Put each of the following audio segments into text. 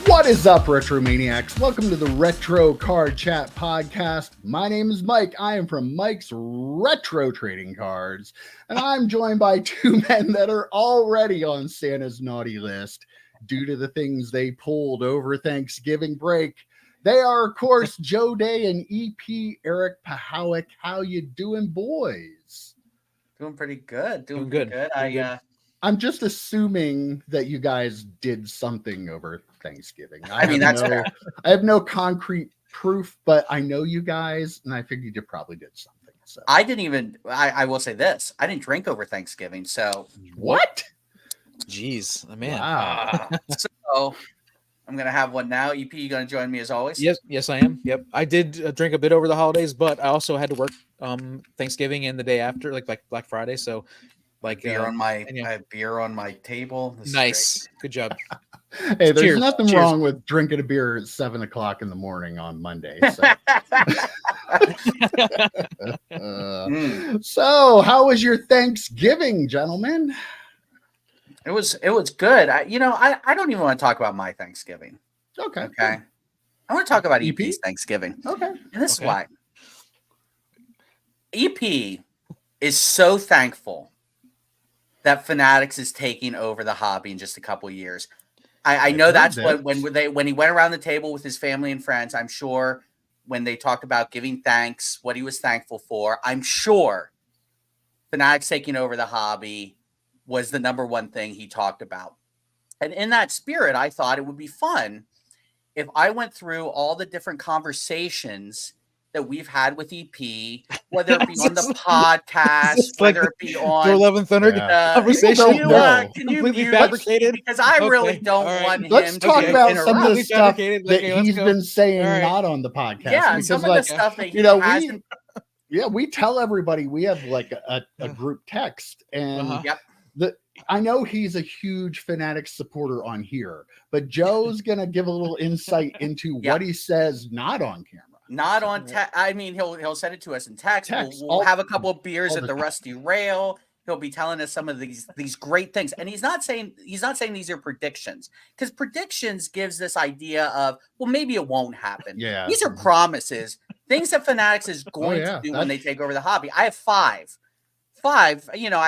What is up, Retro Maniacs? Welcome to the Retro Card Chat Podcast. My name is Mike. I am from Mike's Retro Trading Cards, and I'm joined by two men that are already on Santa's naughty list due to the things they pulled over Thanksgiving break. They are, of course, Joe Day and EP Eric Pahowick. How you doing, boys? Doing pretty good. Doing good. I'm just assuming that you guys did something over Thanksgiving. That's fair. I have no concrete proof, but I know you guys, and I figured you probably did something. So I will say this. I didn't drink over Thanksgiving, so what? Jeez, man. Wow. So I'm gonna have one now. EP, you gonna join me as always? Yes, I am. Yep, I did drink a bit over the holidays, but I also had to work Thanksgiving and the day after, like Black Friday. So, I have beer on my table. Nice, good job. Hey, there's nothing wrong with drinking a beer at 7:00 in the morning on Monday. So, so how was your Thanksgiving, gentlemen? It was good. I don't even want to talk about my Thanksgiving. Okay. I want to talk about EP's Thanksgiving. Okay. And this is why. EP is so thankful that Fanatics is taking over the hobby in just a couple of years. I know that's what when he went around the table with his family and friends, I'm sure when they talked about giving thanks, what he was thankful for, I'm sure Fanatics taking over the hobby was the number one thing he talked about. And in that spirit, I thought it would be fun if I went through all the different conversations that we've had with EP, whether it be on the podcast, whether it be on Thor Love and Thunder conversation. Can you mute fabricated? Because I really don't want him. Let's talk about some of the stuff that he's been saying not on on the podcast. Yeah, some of the stuff that he hasn't. We tell everybody we have like a group text, and I know he's a huge Fanatics supporter on here, but Joe's gonna give a little insight into what he says not on camera. Not on text. I mean, he'll send it to us in text. We'll have a couple of beers at the Rusty Rail. He'll be telling us some of these great things, and he's not saying these are predictions, because predictions gives this idea of, well, maybe it won't happen. Yeah, these are promises, things that Fanatics is going to do when they take over the hobby. I have five. I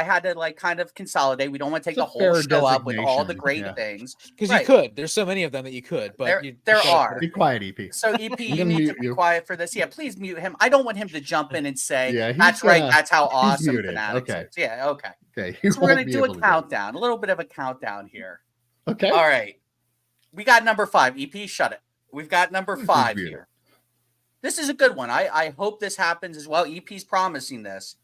had to kind of consolidate. We don't want to take the whole show up with all the great things. Because you could. There's so many of them that you could. But there are. Be quiet, EP. So EP, you need to be quiet for this. Yeah, please mute him. I don't want him to jump in and say, that's right. That's how awesome Fanatics is. Yeah, okay. So we're going to do a countdown. A little bit of a countdown here. Okay. All right. We got number 5. EP, shut it. We've got number 5 here. This is a good one. I hope this happens as well. EP's promising this.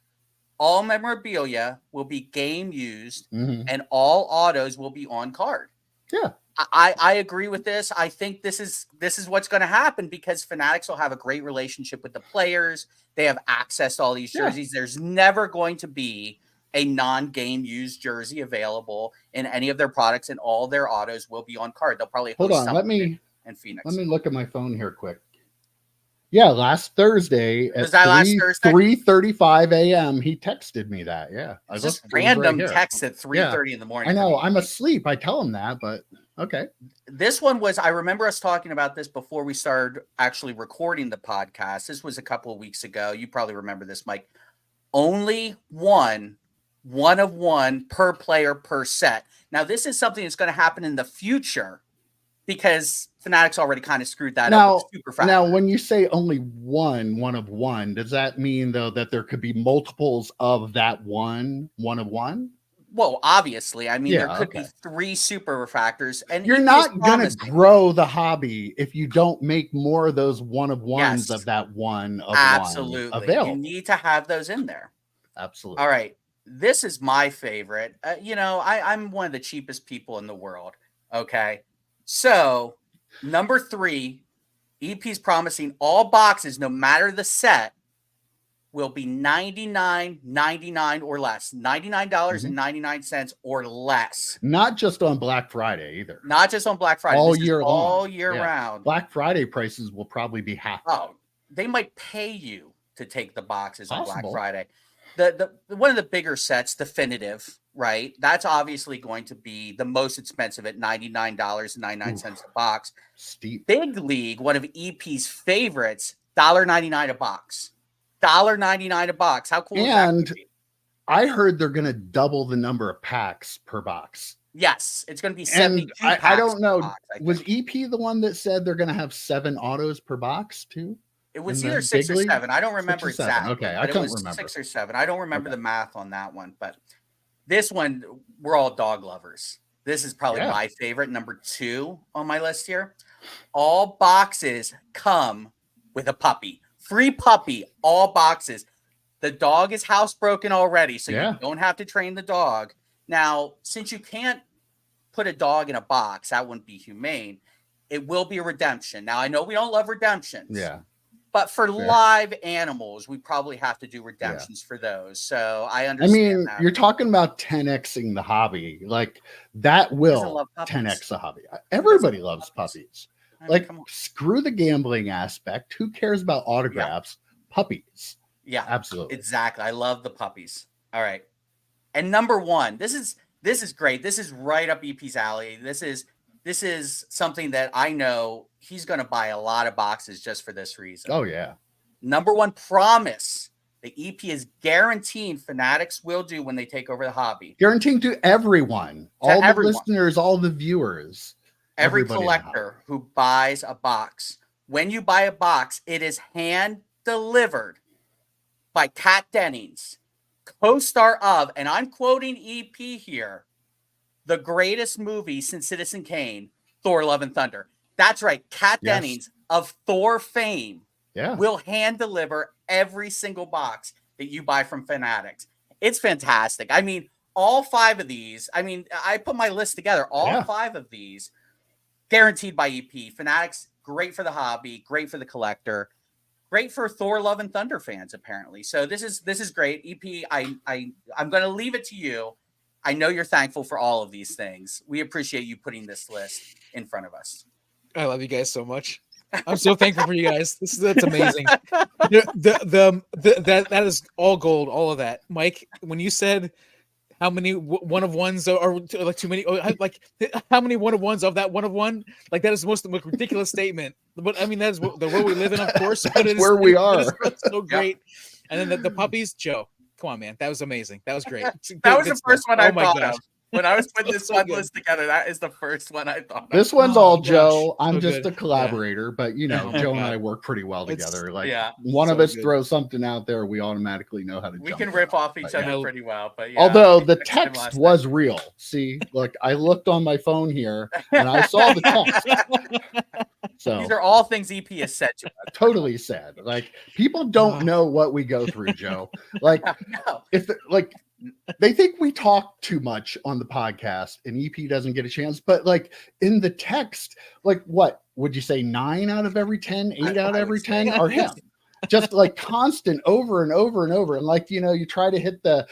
All memorabilia will be game used, and all autos will be on card. Yeah, I agree with this. I think this is what's going to happen, because Fanatics will have a great relationship with the players. They have access to all these jerseys. There's never going to be a non-game used jersey available in any of their products, and all their autos will be on card. They'll probably host something in Phoenix. Let me look at my phone here quick. Yeah, last Thursday at 3:35 a.m. he texted me that. Yeah, just random text at 3:30 in the morning. I know, I'm asleep. I tell him that, but okay. This one was, I remember us talking about this before we started actually recording the podcast. This was a couple of weeks ago. You probably remember this, Mike. Only one of one per player per set. Now, this is something that's going to happen in the future, because Fanatics already kind of screwed that up with Super Fractor. Now, when you say only one of one, does that mean, though, that there could be multiples of that one of one? Well, obviously. I mean, there could be 3 super refractors. And you're not going to grow the hobby if you don't make more of those one of ones of that one of Absolutely. One available. You need to have those in there. Absolutely. All right. This is my favorite. I'm one of the cheapest people in the world. Okay. So, number 3, EP's promising all boxes, no matter the set, will be $99.99 or less. $99.99 or less. Not just on Black Friday either. Not just on Black Friday. All year long. All year round. Black Friday prices will probably be half. Oh, they might pay you to take the boxes on Black Friday. the one of the bigger sets, Definitive, right? That's obviously going to be the most expensive at $99.99 a box. Steep. Big League, one of EP's favorites, $1.99 a box. $1.99 a box. How cool is that? And I heard they're going to double the number of packs per box. Yes, it's going to be 72 and packs I don't know. box, was EP the one that said they're going to have 7 autos per box too? It was either 6 or 7. I don't remember exactly. Okay, I can't remember. 6 or 7. I don't remember the math on that one, but this one, we're all dog lovers. This is probably my favorite, number 2 on my list here. All boxes come with a puppy. Free puppy, all boxes. The dog is housebroken already, so you don't have to train the dog. Now, since you can't put a dog in a box, that wouldn't be humane. It will be a redemption. Now, I know we don't love redemptions. Yeah. But for live animals, we probably have to do redemptions for those. So I understand. You're talking about 10xing the hobby. Like that will 10x the hobby. Everybody loves puppies. Like, screw the gambling aspect. Who cares about autographs? Puppies. Yeah, absolutely. Exactly. I love the puppies. All right. And number 1, this is great. This is right up EP's alley. This is something that I know he's going to buy a lot of boxes just for this reason. Oh, yeah. Number 1 promise the EP is guaranteeing Fanatics will do when they take over the hobby. Guaranteeing to everyone. All the listeners, all the viewers. Every collector who buys a box. When you buy a box, it is hand delivered by Kat Dennings, co-star of, and I'm quoting EP here, the greatest movie since Citizen Kane, Thor: Love and Thunder. That's right. Kat Dennings of Thor fame will hand deliver every single box that you buy from Fanatics. It's fantastic. I mean, all 5 of these, I put my list together. All 5 of these guaranteed by EP. Fanatics, great for the hobby, great for the collector, great for Thor: Love and Thunder fans, apparently. So this is great. EP, I'm going to leave it to you. I know you're thankful for all of these things. We appreciate you putting this list in front of us. I love you guys so much. I'm so thankful for you guys. That's amazing. That is all gold. All of that, Mike. When you said how many one of ones are like too many, like how many one of ones of that one of one, like that is the most ridiculous statement. But I mean, that is the world we live in, of course. But it is where we are. So great. And then the puppies, Joe. Come on, man. That was amazing. That was great. That was the first one I thought of. When I was putting this list together, that is the first one I thought of. This one's all Joe. I'm just a collaborator, but Joe and I work pretty well together. Like one of us throws something out there, we automatically know how to. We can rip off each other pretty well, but although the text was real. See, look, I looked on my phone here and I saw the text. So these are all things EP has said to us. Totally said. Like people don't know what we go through, Joe. Like they think we talk too much on the podcast and EP doesn't get a chance, but like in the text, like what would you say 9 out of every 10, 8 out of every 10 are him. Just like constant over and over and over. And like, you try to hit the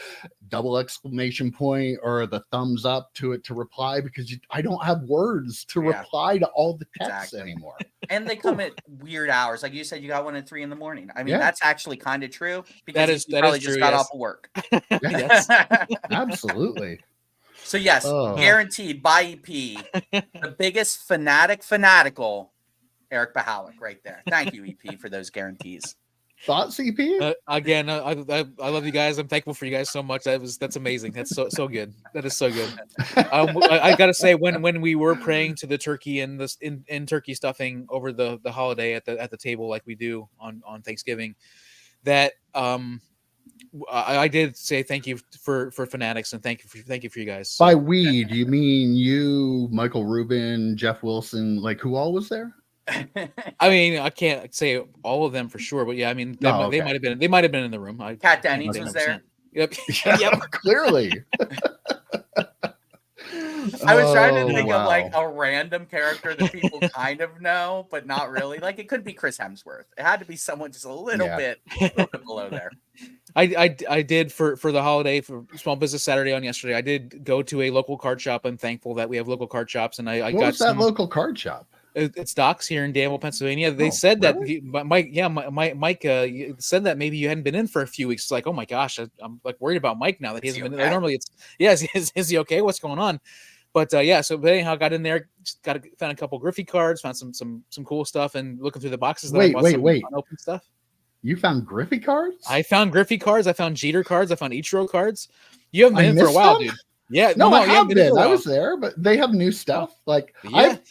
double exclamation point or the thumbs up to it to reply because I don't have words to reply to all the texts anymore. And they come at weird hours. Like you said, you got one at 3 a.m. I mean, that's actually kind of true because you probably just got off of work. Yes, absolutely. So yes, guaranteed by EP, the biggest fanatical Eric Bahalik right there. Thank you, EP, for those guarantees. Thoughts, EP? Again, I love you guys. I'm thankful for you guys so much. That's amazing. That's so good. That is so good. I gotta say, when we were praying to the turkey and this in turkey stuffing over the holiday at the table like we do on Thanksgiving, that I did say thank you for Fanatics and thank you for you guys. So. By we, do you mean you, Michael Rubin, Jeff Wilson? Like who all was there? I mean, I can't say all of them for sure, but yeah, I mean, they might have been. They might have been in the room. Kat Dennings was there. Yep. Yep. Clearly. I was trying to think of like a random character that people kind of know, but not really. Like it could be Chris Hemsworth. It had to be someone just a little bit below there. I did for the holiday for Small Business Saturday on yesterday. I did go to a local card shop. I'm thankful that we have local card shops, and I got that local card shop. It's Doc's here in Danville, Pennsylvania. They Oh, said really? that Mike said that maybe you hadn't been in for a few weeks. It's like, oh my gosh, I'm like worried about Mike now that he hasn't been. Like, normally it's is he okay? What's going on? But so but anyhow, got in there, found a couple Griffey cards, found some cool stuff, and looking through the boxes. Wait. Unopened stuff. You found Griffey cards? I found Griffey cards. I found Jeter cards. I found Ichiro cards. You haven't been in for a while, dude. Yeah, no, I have been. I was there, but they have new stuff. Like, Mike's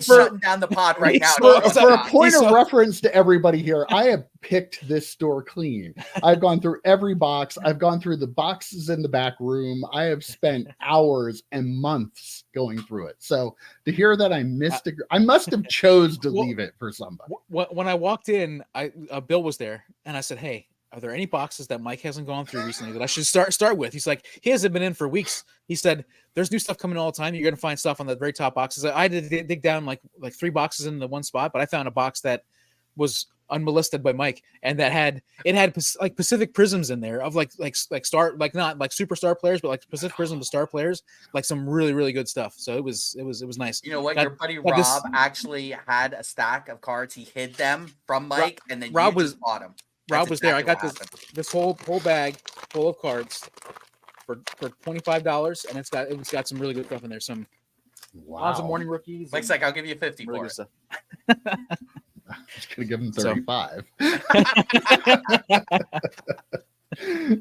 shutting down the pod right now. For a point of reference to everybody here, I have picked this store clean. I've gone through every box. I've gone through the boxes in the back room. I have spent hours and months going through it. So to hear that I missed I must have chose to leave it for somebody. When I walked in, Bill was there, and I said, "Hey, are there any boxes that Mike hasn't gone through recently that I should start with?" He's like, he hasn't been in for weeks. He said, "There's new stuff coming all the time. You're going to find stuff on the very top boxes." I had to dig down like 3 boxes in the one spot, but I found a box that was unmolested by Mike, and that had like Pacific Prisms in there of like star, like not like superstar players, but like Pacific Prism to star players, like some really, really good stuff. So it was nice. You know what? Your buddy Rob actually had a stack of cards. He hid them from Mike, and then Rob just bought them. Rob was there. I got this whole bag full of cards for $25, and it's got some really good stuff in there. Some lots of morning rookies. Mike's like, I'll give you 50 really for it. Stuff. I'm just gonna give him 35.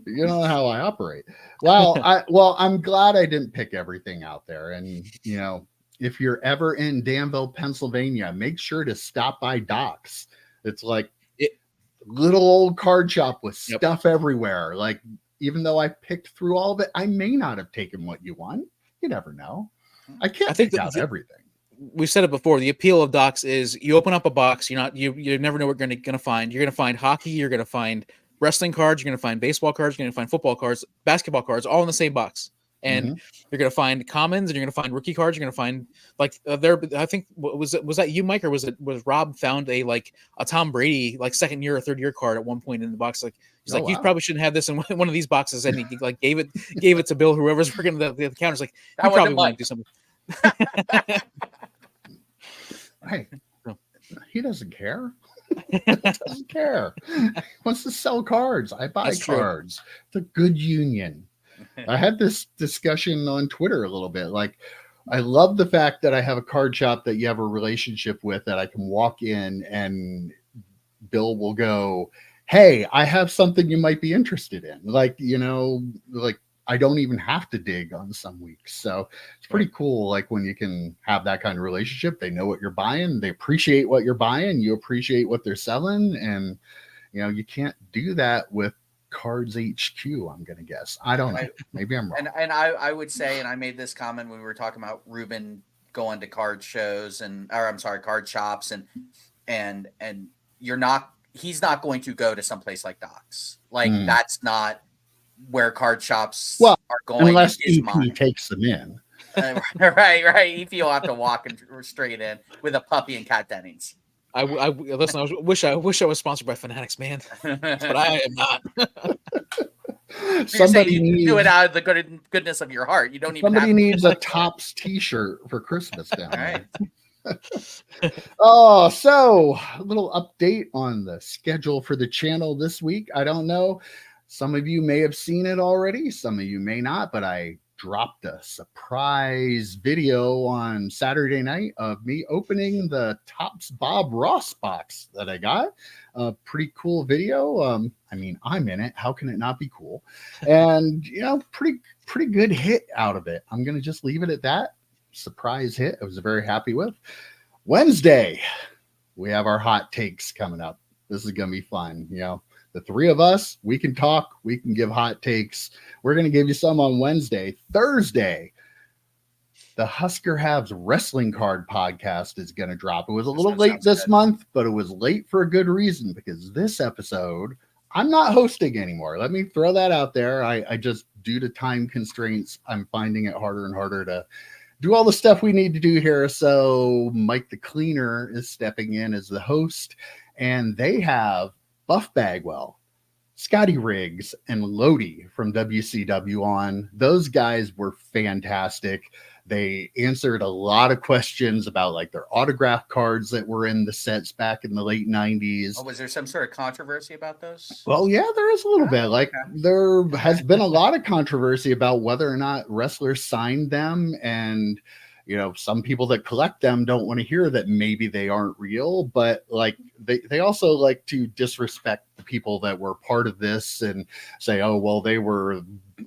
You know how I operate. Well, I'm glad I didn't pick everything out there. And if you're ever in Danville, Pennsylvania, make sure to stop by Doc's. It's like little old card shop with stuff everywhere. Like, even though I picked through all of it, I may not have taken what you want. You never know. I think out everything. We've said it before. The appeal of Doc's is you open up a box, you never know what you're gonna find. You're gonna find hockey, you're gonna find wrestling cards, you're gonna find baseball cards, you're gonna find football cards, basketball cards, all in the same box. And you're gonna find commons, and you're gonna find rookie cards. You're gonna find I think was that you, Mike, or was Rob found a Tom Brady second year or third year card at one point in the box? Like he's you probably shouldn't have this in one of these boxes, and he gave it to Bill, whoever's working the counters. Like you probably want to do something. Hey, he doesn't care. Doesn't care. He wants to sell cards. I buy cards. It's a good union. I had this discussion on Twitter a little bit. Like, I love the fact that I have a card shop that you have a relationship with, that I can walk in and Bill will go, "Hey, I have something you might be interested in." I don't even have to dig on some weeks. So it's pretty cool. Like, when you can have that kind of relationship, they know what you're buying. They appreciate what you're buying. You appreciate what they're selling. And, you can't do that with Cards HQ, I'm going to guess. I don't know. Maybe I'm wrong. And I would say, and I made this comment when we were talking about Ruben going to card shows card shops and he's not going to go to someplace like Doc's. Like, that's not where card shops are going, unless EP takes them in. Right. EP will have to walk straight in with a puppy and cat dennings. Listen. I wish I was sponsored by Fanatics, man, but I am not. Somebody needs do it out of the goodness of your heart. You don't even. Somebody needs a Tops T-shirt for Christmas down there. Oh, so a little update on the schedule for the channel this week. I don't know. Some of you may have seen it already. Some of you may not, but I dropped a surprise video on Saturday night of me opening the Topps Bob Ross box that I got. A pretty cool video. I'm in it. How can it not be cool? And, pretty good hit out of it. I'm going to just leave it at that. Surprise hit. I was very happy with. Wednesday, we have our hot takes coming up. This is going to be fun. The three of us, we can talk, we can give hot takes. We're going to give you some on Wednesday. Thursday, the Husker Habs wrestling card podcast is going to drop. It was a little late this month, but it was late for a good reason, because this episode, I'm not hosting anymore. Let me throw that out there. I just, due to time constraints, I'm finding it harder and harder to do all the stuff we need to do here. So Mike the Cleaner is stepping in as the host, and they have Buff Bagwell, Scotty Riggs, and Lodi from WCW on. Those guys were fantastic. They answered a lot of questions about like their autograph cards that were in the sets back in the late 90s. Oh, was there some sort of controversy about those? Well, yeah, there is a little bit. Like there has been a lot of controversy about whether or not wrestlers signed them, and some people that collect them don't want to hear that maybe they aren't real, but like they also like to disrespect the people that were part of this and say, oh, well, they were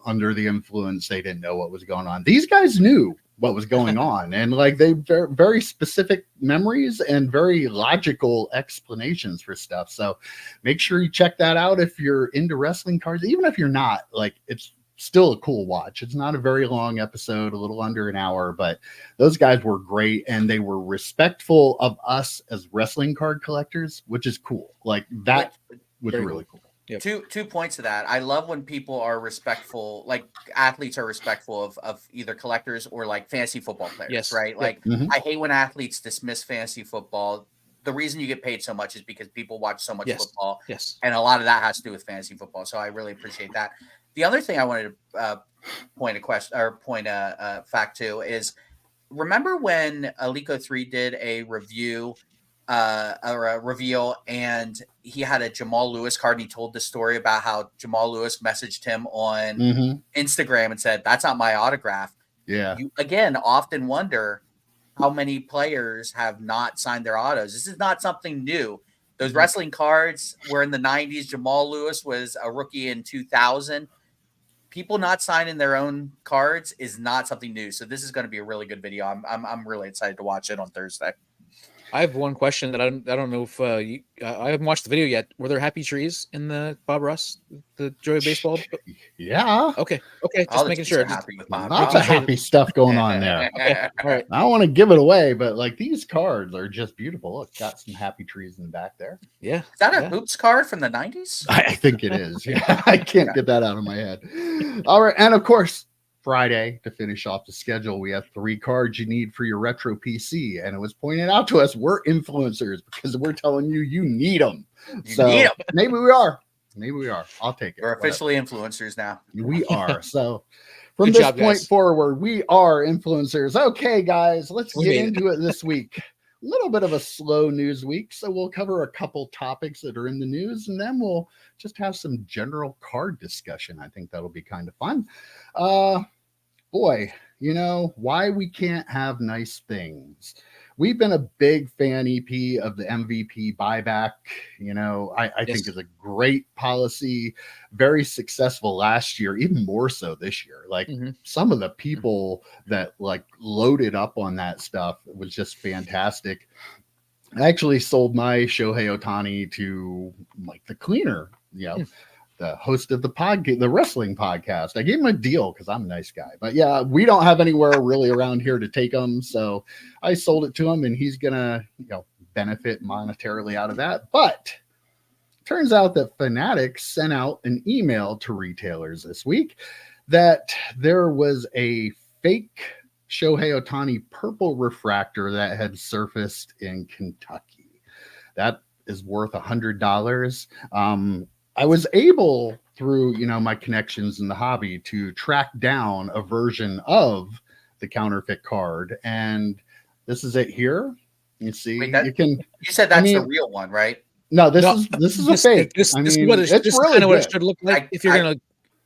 under the influence, they didn't know what was going on. These guys knew what was going on, and like they very specific memories and very logical explanations for stuff. So make sure you check that out if you're into wrestling cards. Even if you're not, like, it's still a cool watch. It's not a very long episode, a little under an hour, but those guys were great, and they were respectful of us as wrestling card collectors, which is cool. Like that was really cool. Yep. Two points to that. I love when people are respectful, like athletes are respectful of either collectors or like fantasy football players, yes. right? Like I hate when athletes dismiss fantasy football. The reason you get paid so much is because people watch so much football. Yes. And a lot of that has to do with fantasy football. So I really appreciate that. The other thing I wanted to point a fact to is, remember when Alico 3 did a review or a reveal, and he had a Jamal Lewis card, and he told the story about how Jamal Lewis messaged him on Instagram and said, "That's not my autograph." Yeah. You again often wonder how many players have not signed their autos. This is not something new. Those wrestling cards were in the 90s. Jamal Lewis was a rookie in 2000. People not signing their own cards is not something new. So this is going to be a really good video. I'm really excited to watch it on Thursday. I have one question that I don't know if I haven't watched the video yet. Were there happy trees in the Bob Ross, the Joy of Baseball? Yeah. Okay. Just making sure. Lots of happy stuff going on there. Okay. All right. I don't want to give it away, but like these cards are just beautiful. It's got some happy trees in the back there. Yeah. Is that a Hoops card from the 90s? I think it is. Yeah. I can't get that out of my head. All right. And of course, Friday, to finish off the schedule, we have 3 cards you need for your retro PC, and it was pointed out to us we're influencers because we're telling you need them. Need them. Maybe we are. I'll take it. We're officially influencers now. We are. So from this point forward, we are influencers. Okay, guys, let's get into it this week. A little bit of a slow news week, so we'll cover a couple topics that are in the news, and then we'll just have some general card discussion. I think that'll be kind of fun. Boy, why we can't have nice things. We've been a big fan, EP, of the MVP buyback. I think is a great policy, very successful last year, even more so this year. Like some of the people that like loaded up on that stuff was just fantastic. I actually sold my Shohei Ohtani to like the cleaner, the host of the wrestling podcast. I gave him a deal because I'm a nice guy. But yeah, we don't have anywhere really around here to take them. So I sold it to him, and he's going to, benefit monetarily out of that. But turns out that Fanatics sent out an email to retailers this week that there was a fake Shohei Ohtani purple refractor that had surfaced in Kentucky. That is worth $100. I was able, through my connections in the hobby, to track down a version of the counterfeit card, and this is it here. You see, you said that's the real one, right? No, this is a fake. This is what it should look like. If you're gonna,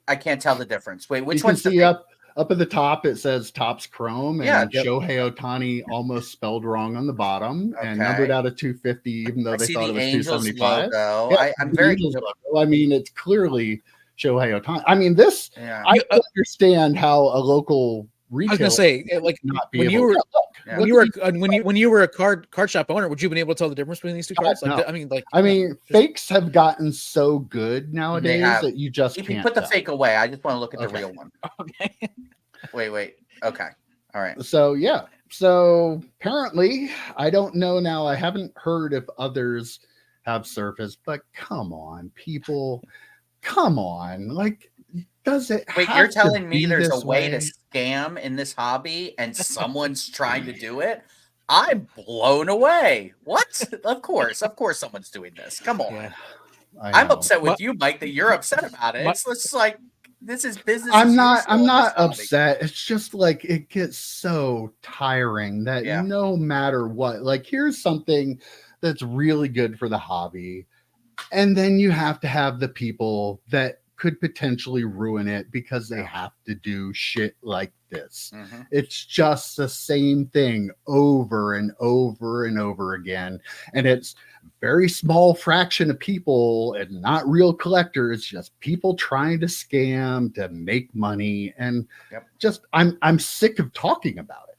I can't tell the difference. Wait, which one's the fake? Up at the top, it says Topps Chrome, and Shohei Ohtani almost spelled wrong on the bottom, and numbered out of 250, even though they thought it was 275. I'm very. I mean, it's clearly Shohei Ohtani. I mean, this. Yeah. I understand how a local retailer. I was gonna say, like, when you were a card shop owner, would you have been able to tell the difference between these two cards? No. I mean, fakes have gotten so good nowadays that you just can't. Put the fake away. I just want to look at the real one. Okay. Wait. Okay. All right. So yeah. So apparently, I don't know now. I haven't heard if others have surfaced, but come on, people, come on, like. Does it? Wait, you're telling me there's a way to scam in this hobby and someone's trying to do it? I'm blown away. What? Of course someone's doing this. Come on. Yeah, I'm upset with you, Mike, that you're upset about it. It's like This is business. I'm not upset. It's just like it gets so tiring that no matter what, like here's something that's really good for the hobby. And then you have to have the people that could potentially ruin it because they have to do shit like this. It's just the same thing over and over and over again. And it's very small fraction of people and not real collectors, just people trying to scam to make money. And just I'm sick of talking about it.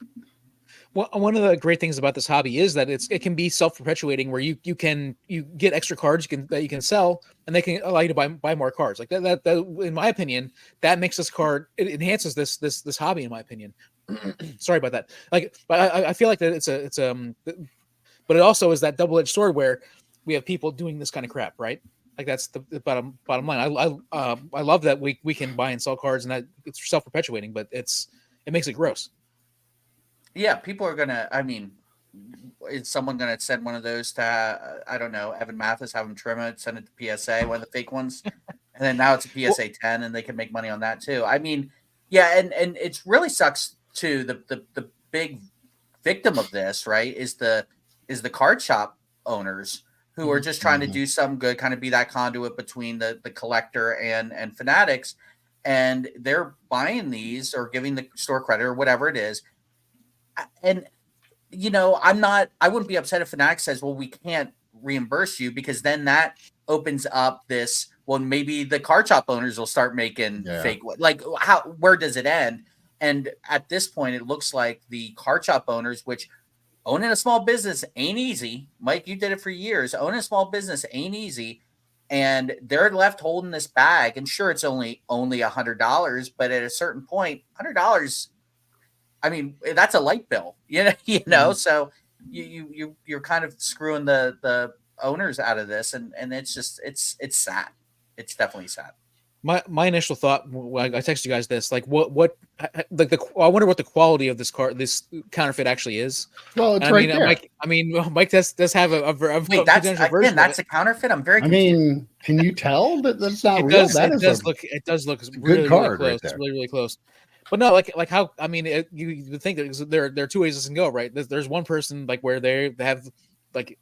Well, one of the great things about this hobby is that it can be self-perpetuating, where you get extra cards that you can sell, and they can allow you to buy more cards. Like that in my opinion, that makes this card, it enhances this hobby, in my opinion. Sorry about that. Like, but I feel like that it's but it also is that double-edged sword where we have people doing this kind of crap, right? Like that's the bottom line. I love that we can buy and sell cards, and that it's self-perpetuating, but it makes it gross. Yeah, people are gonna. I mean, is someone gonna send one of those to I don't know, Evan Mathis, have him trim it, send it to PSA, one of the fake ones, and then now it's a PSA 10, and they can make money on that too. I mean, yeah, and it really sucks too. The big victim of this, right, is the card shop owners who are just trying to do something good, kind of be that conduit between the collector and fanatics, and they're buying these or giving the store credit or whatever it is. And, you know, I wouldn't be upset if Fanatics says, well, we can't reimburse you, because then that opens up this, well, maybe the card shop owners will start making fake, like where does it end? And at this point, it looks like the card shop owners, which owning a small business ain't easy. Mike, you did it for years. Owning a small business ain't easy. And they're left holding this bag. And sure, it's only $100, but at a certain point, $100, I mean, that's a light bill, you know. So you're kind of screwing the owners out of this, and it's just it's sad. It's definitely sad. My initial thought, I texted you guys this, like what like I wonder what the quality of this counterfeit actually is. Well, it's right there. Mike does have a wait, that's a counterfeit. I'm very confused. I mean, can you tell that that's not real? It does look really, good card really close. right there. It's really, really close. But no, like how, I mean, you would think that there are two ways this can go, right? There's one person like where they have, like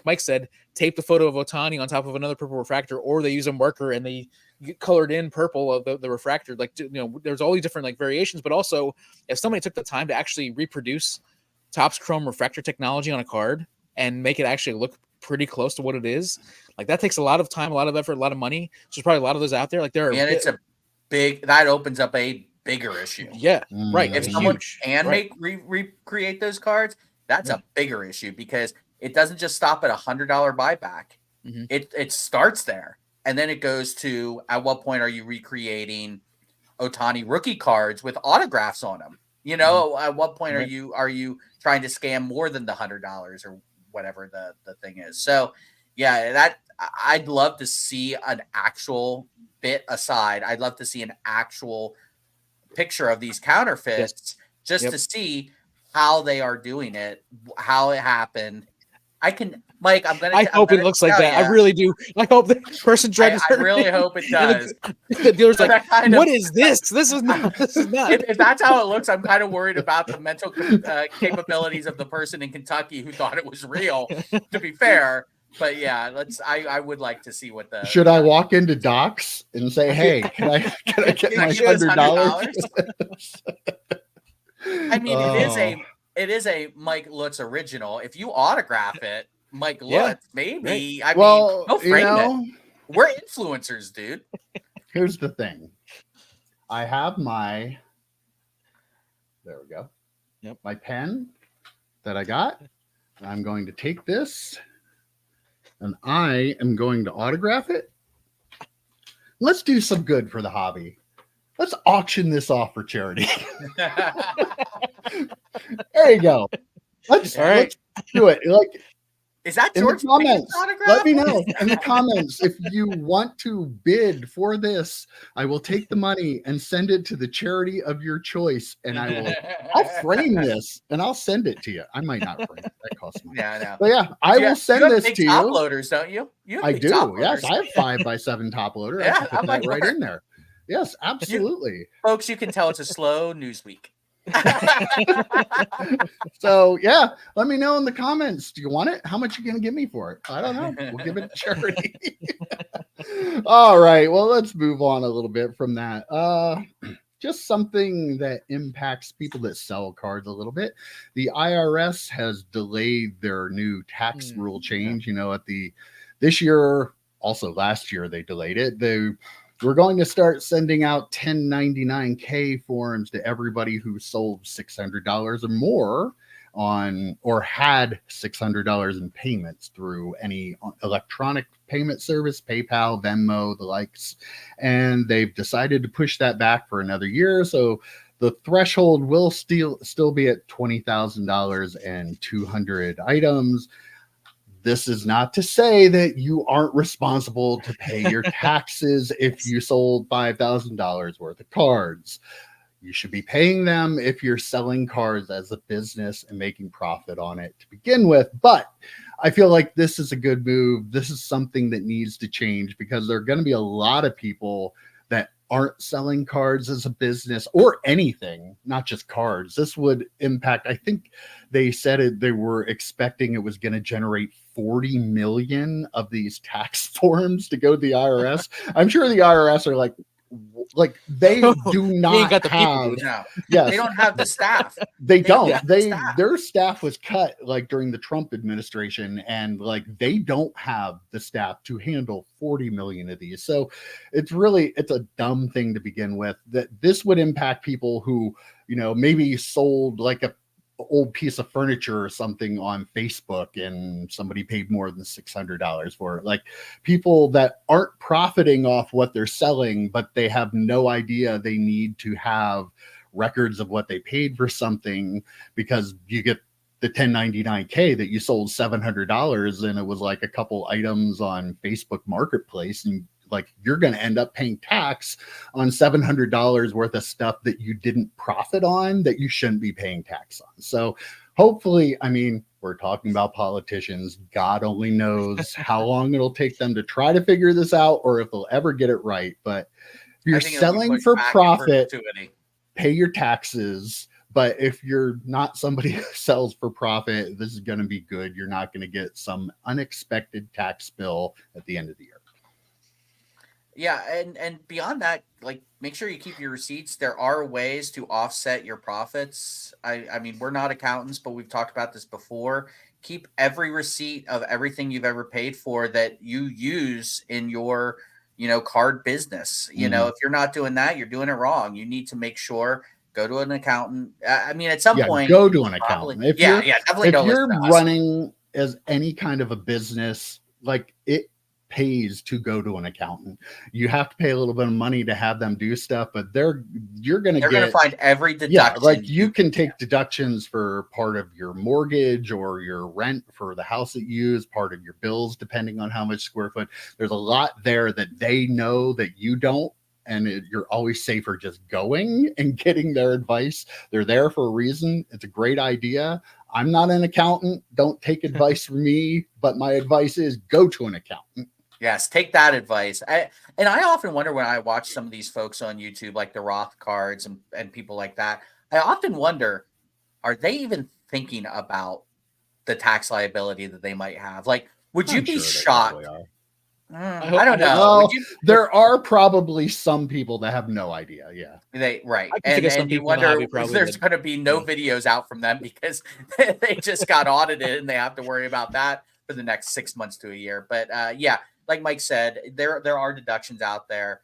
Mike said, tape the photo of Ohtani on top of another purple refractor, or they use a marker and they colored in purple of the refractor. Like, you know, there's all these different like variations, but also if somebody took the time to actually reproduce Topps Chrome refractor technology on a card and make it actually look pretty close to what it is, like that takes a lot of time, a lot of effort, a lot of money. So there's probably a lot of those out there. Like it's a big, that opens up a bigger issue. Yeah, right. If someone can recreate those cards, that's a bigger issue, because it doesn't just stop at $100 buyback. It starts there, and then it goes to, at what point are you recreating Ohtani rookie cards with autographs on them? You know, at what point are you trying to scam more than the $100 or whatever the thing is? So yeah, that I'd love to see an actual bit aside. I'd love to see an actual picture of these counterfeits just to see how they are doing it, how it happened. Mike, I hope it looks like that. I really do. I hope the person tried to. I really hope it does. The dealer's like, what is this? This is not. If that's how it looks, I'm kind of worried about the mental capabilities of the person in Kentucky who thought it was real, to be fair. But yeah, I would like to see what the. Should I walk into Docs and say, "Hey, can I get my $100?" I mean, it is a Mike Lutz original. If you autograph it, Mike Lutz, maybe. Right. Go frame it. We're influencers, dude. Here's the thing. I have my. There we go. Yep. My pen that I got. I'm going to take this. And I am going to autograph it. Let's do some good for the hobby. Let's auction this off for charity. There you go. Let's do it. Like, is that George? In the comments, let me know in the comments if you want to bid for this. I will take the money and send it to the charity of your choice, and I'll frame this and I'll send it to you. I might not frame it; that costs money. Yeah, I know. But yeah, I will send this to you. Top loaders, don't you? I do. Yes, I have 5x7 top loader. Yeah, I put that right in there. Yes, absolutely. Folks, you can tell it's a slow news week. So yeah, let me know in the comments. Do you want it? How much are you gonna give me for it? I don't know. We'll give it to charity. All right. Well, let's move on a little bit from that. Just something that impacts people that sell cards a little bit. The IRS has delayed their new tax rule change. You know, this year, also last year they delayed it. We're going to start sending out 1099K forms to everybody who sold $600 or more on or had $600 in payments through any electronic payment service, PayPal, Venmo, the likes. And they've decided to push that back for another year. So the threshold will still be at $20,000 and 200 items. This is not to say that you aren't responsible to pay your taxes if you sold $5,000 worth of cards. You should be paying them if you're selling cards as a business and making profit on it to begin with. But I feel like this is a good move. This is something that needs to change because there are going to be a lot of people that aren't selling cards as a business or anything, not just cards. This would impact, I think they said they were expecting it was going to generate 40 million of these tax forms to go to the IRS. I'm sure the IRS are like they do not got the have people, yes, they don't have the staff. they don't have they staff. Their staff was cut like during the Trump administration, and like they don't have the staff to handle 40 million of these. So it's a dumb thing to begin with, that this would impact people who, you know, maybe sold like a old piece of furniture or something on Facebook and somebody paid more than $600 for it. Like people that aren't profiting off what they're selling, but they have no idea they need to have records of what they paid for something, because you get the 1099K that you sold $700 and it was like a couple items on Facebook Marketplace, and like you're going to end up paying tax on $700 worth of stuff that you didn't profit on, that you shouldn't be paying tax on. So hopefully, I mean, we're talking about politicians. God only knows how long it'll take them to try to figure this out, or if they'll ever get it right. But if you're selling for profit, pay your taxes. But if you're not somebody who sells for profit, this is going to be good. You're not going to get some unexpected tax bill at the end of the year. Yeah, and beyond that, like, make sure you keep your receipts. There are ways to offset your profits. I mean, we're not accountants, but we've talked about this before. Keep every receipt of everything you've ever paid for that you use in your, card business. You know, if you're not doing that, you're doing it wrong. You need to make sure, go to an accountant. I mean, at some point, go to an accountant. If you're running as any kind of a business, like it pays to go to an accountant. You have to pay a little bit of money to have them do stuff, but you're going to find every deduction. Yeah, like you can take deductions for part of your mortgage or your rent for the house that you use, part of your bills, depending on how much square foot. There's a lot there that they know that you don't. And you're always safer just going and getting their advice. They're there for a reason. It's a great idea. I'm not an accountant. Don't take advice from me, but my advice is go to an accountant. Yes, take that advice. I often wonder when I watch some of these folks on YouTube, like the Roth cards and people like that, I often wonder, are they even thinking about the tax liability that they might have? Like, would you be shocked? I don't know. There are probably some people that have no idea. Yeah, and you wonder if there's going to be no videos out from them because they just got audited and they have to worry about that for the next 6 months to a year. But like Mike said, there are deductions out there.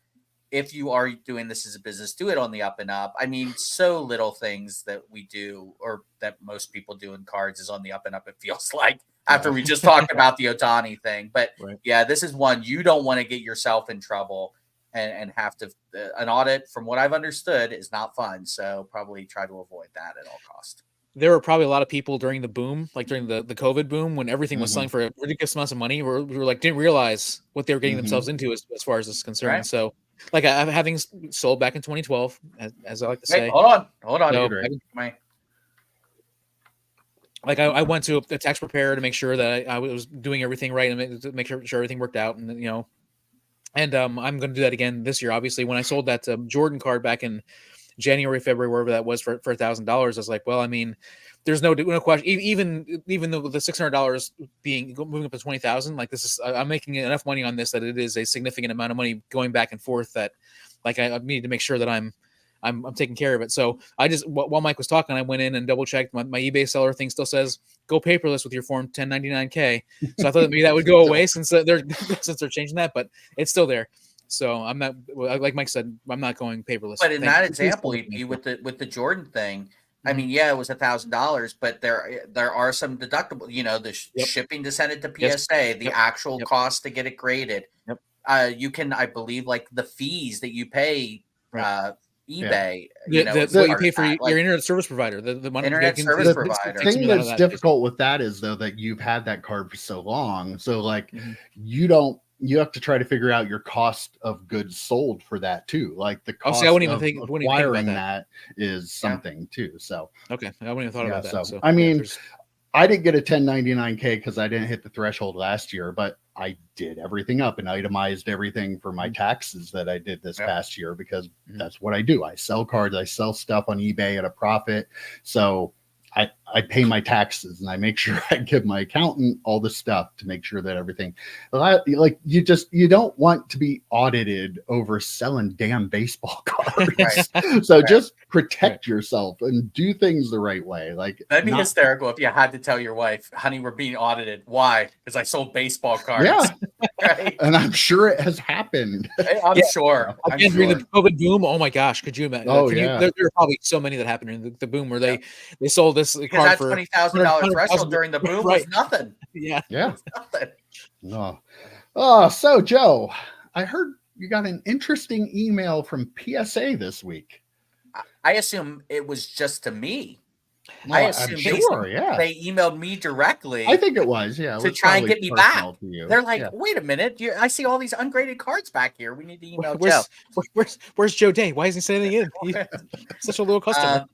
If you are doing this as a business, do it on the up and up. I mean, so little things that we do or that most people do in cards is on the up and up, it feels like, after we just talked about the Otani thing. But yeah, this is one you don't want to get yourself in trouble and have to an audit, from what I've understood, is not fun. So probably try to avoid that at all costs. There were probably a lot of people during the boom, like during the COVID boom, when everything was selling for ridiculous amounts of money, we were like, didn't realize what they were getting themselves into as far as this is concerned. Right. So like I'm having sold back in 2012, as I like to say. Hold on. So, like I went to a tax preparer to make sure that I was doing everything right and to make sure everything worked out. And And I'm going to do that again this year. Obviously, when I sold that Jordan card back in January, February, wherever that was for $1,000, I was like, well, I mean, there's no question. Even though the $600 moving up to 20,000, like this is, I'm making enough money on this that it is a significant amount of money going back and forth. That like I need to make sure that I'm taking care of it. So I just, while Mike was talking, I went in and double checked my eBay seller thing. Still says go paperless with your Form 1099K. So I thought that maybe that would go away since they're changing that, but it's still there. So I'm not, like Mike said, I'm not going paperless. But in that example, with the Jordan thing, I mean, yeah, it was $1,000, but there are some deductible. You know, the shipping to send it to PSA, the actual cost to get it graded. You can, I believe, like the fees that you pay. eBay, what you pay for your internet service provider, the money, internet service provider. The thing that's difficult with that is though that you've had that card for so long, so like you have to try to figure out your cost of goods sold for that too. Like the cost of acquiring that is something too. So okay, I wouldn't have thought about that. So I mean, I didn't get a 1099K because I didn't hit the threshold last year, but I did everything up and itemized everything for my taxes that I did this past year because that's what I do. I sell cards, I sell stuff on eBay at a profit. So I pay my taxes and I make sure I give my accountant all the stuff to make sure that everything, like you don't want to be audited over selling damn baseball cards. So just protect yourself and do things the right way. Like that'd be hysterical if you had to tell your wife, honey, we're being audited. Why? Because I sold baseball cards. Yeah. Right. And I'm sure it has happened. I'm sure. During the COVID boom, oh my gosh, could you imagine? Oh, there are probably so many that happened during the boom where they sold this card that for $20,000 threshold during the boom was nothing. Yeah. Nothing. No. Oh, so Joe, I heard you got an interesting email from PSA this week. I assume it was just to me. I assume they emailed me directly. I think it was, to try and get me back. They're like, wait a minute, I see all these ungraded cards back here. We need to email Joe. Where's Joe Day? Why isn't he sending in? He's such a little customer.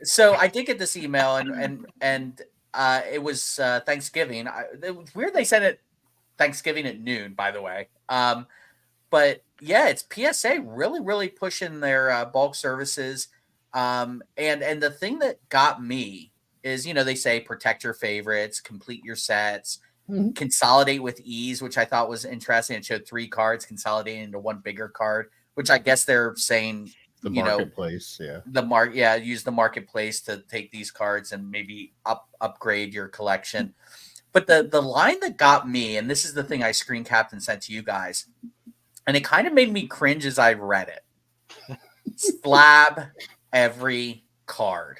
So I did get this email, and it was Thanksgiving. It was weird they sent it Thanksgiving at noon, by the way. But yeah, it's PSA really pushing their bulk services. And the thing that got me is, they say protect your favorites, complete your sets, consolidate with ease, which I thought was interesting. It showed 3 cards consolidating into one bigger card, which I guess they're saying the marketplace, use the marketplace to take these cards and maybe upgrade your collection. But the line that got me, and this is the thing I screen capped and sent to you guys, and it kind of made me cringe as I read it. Slab every card.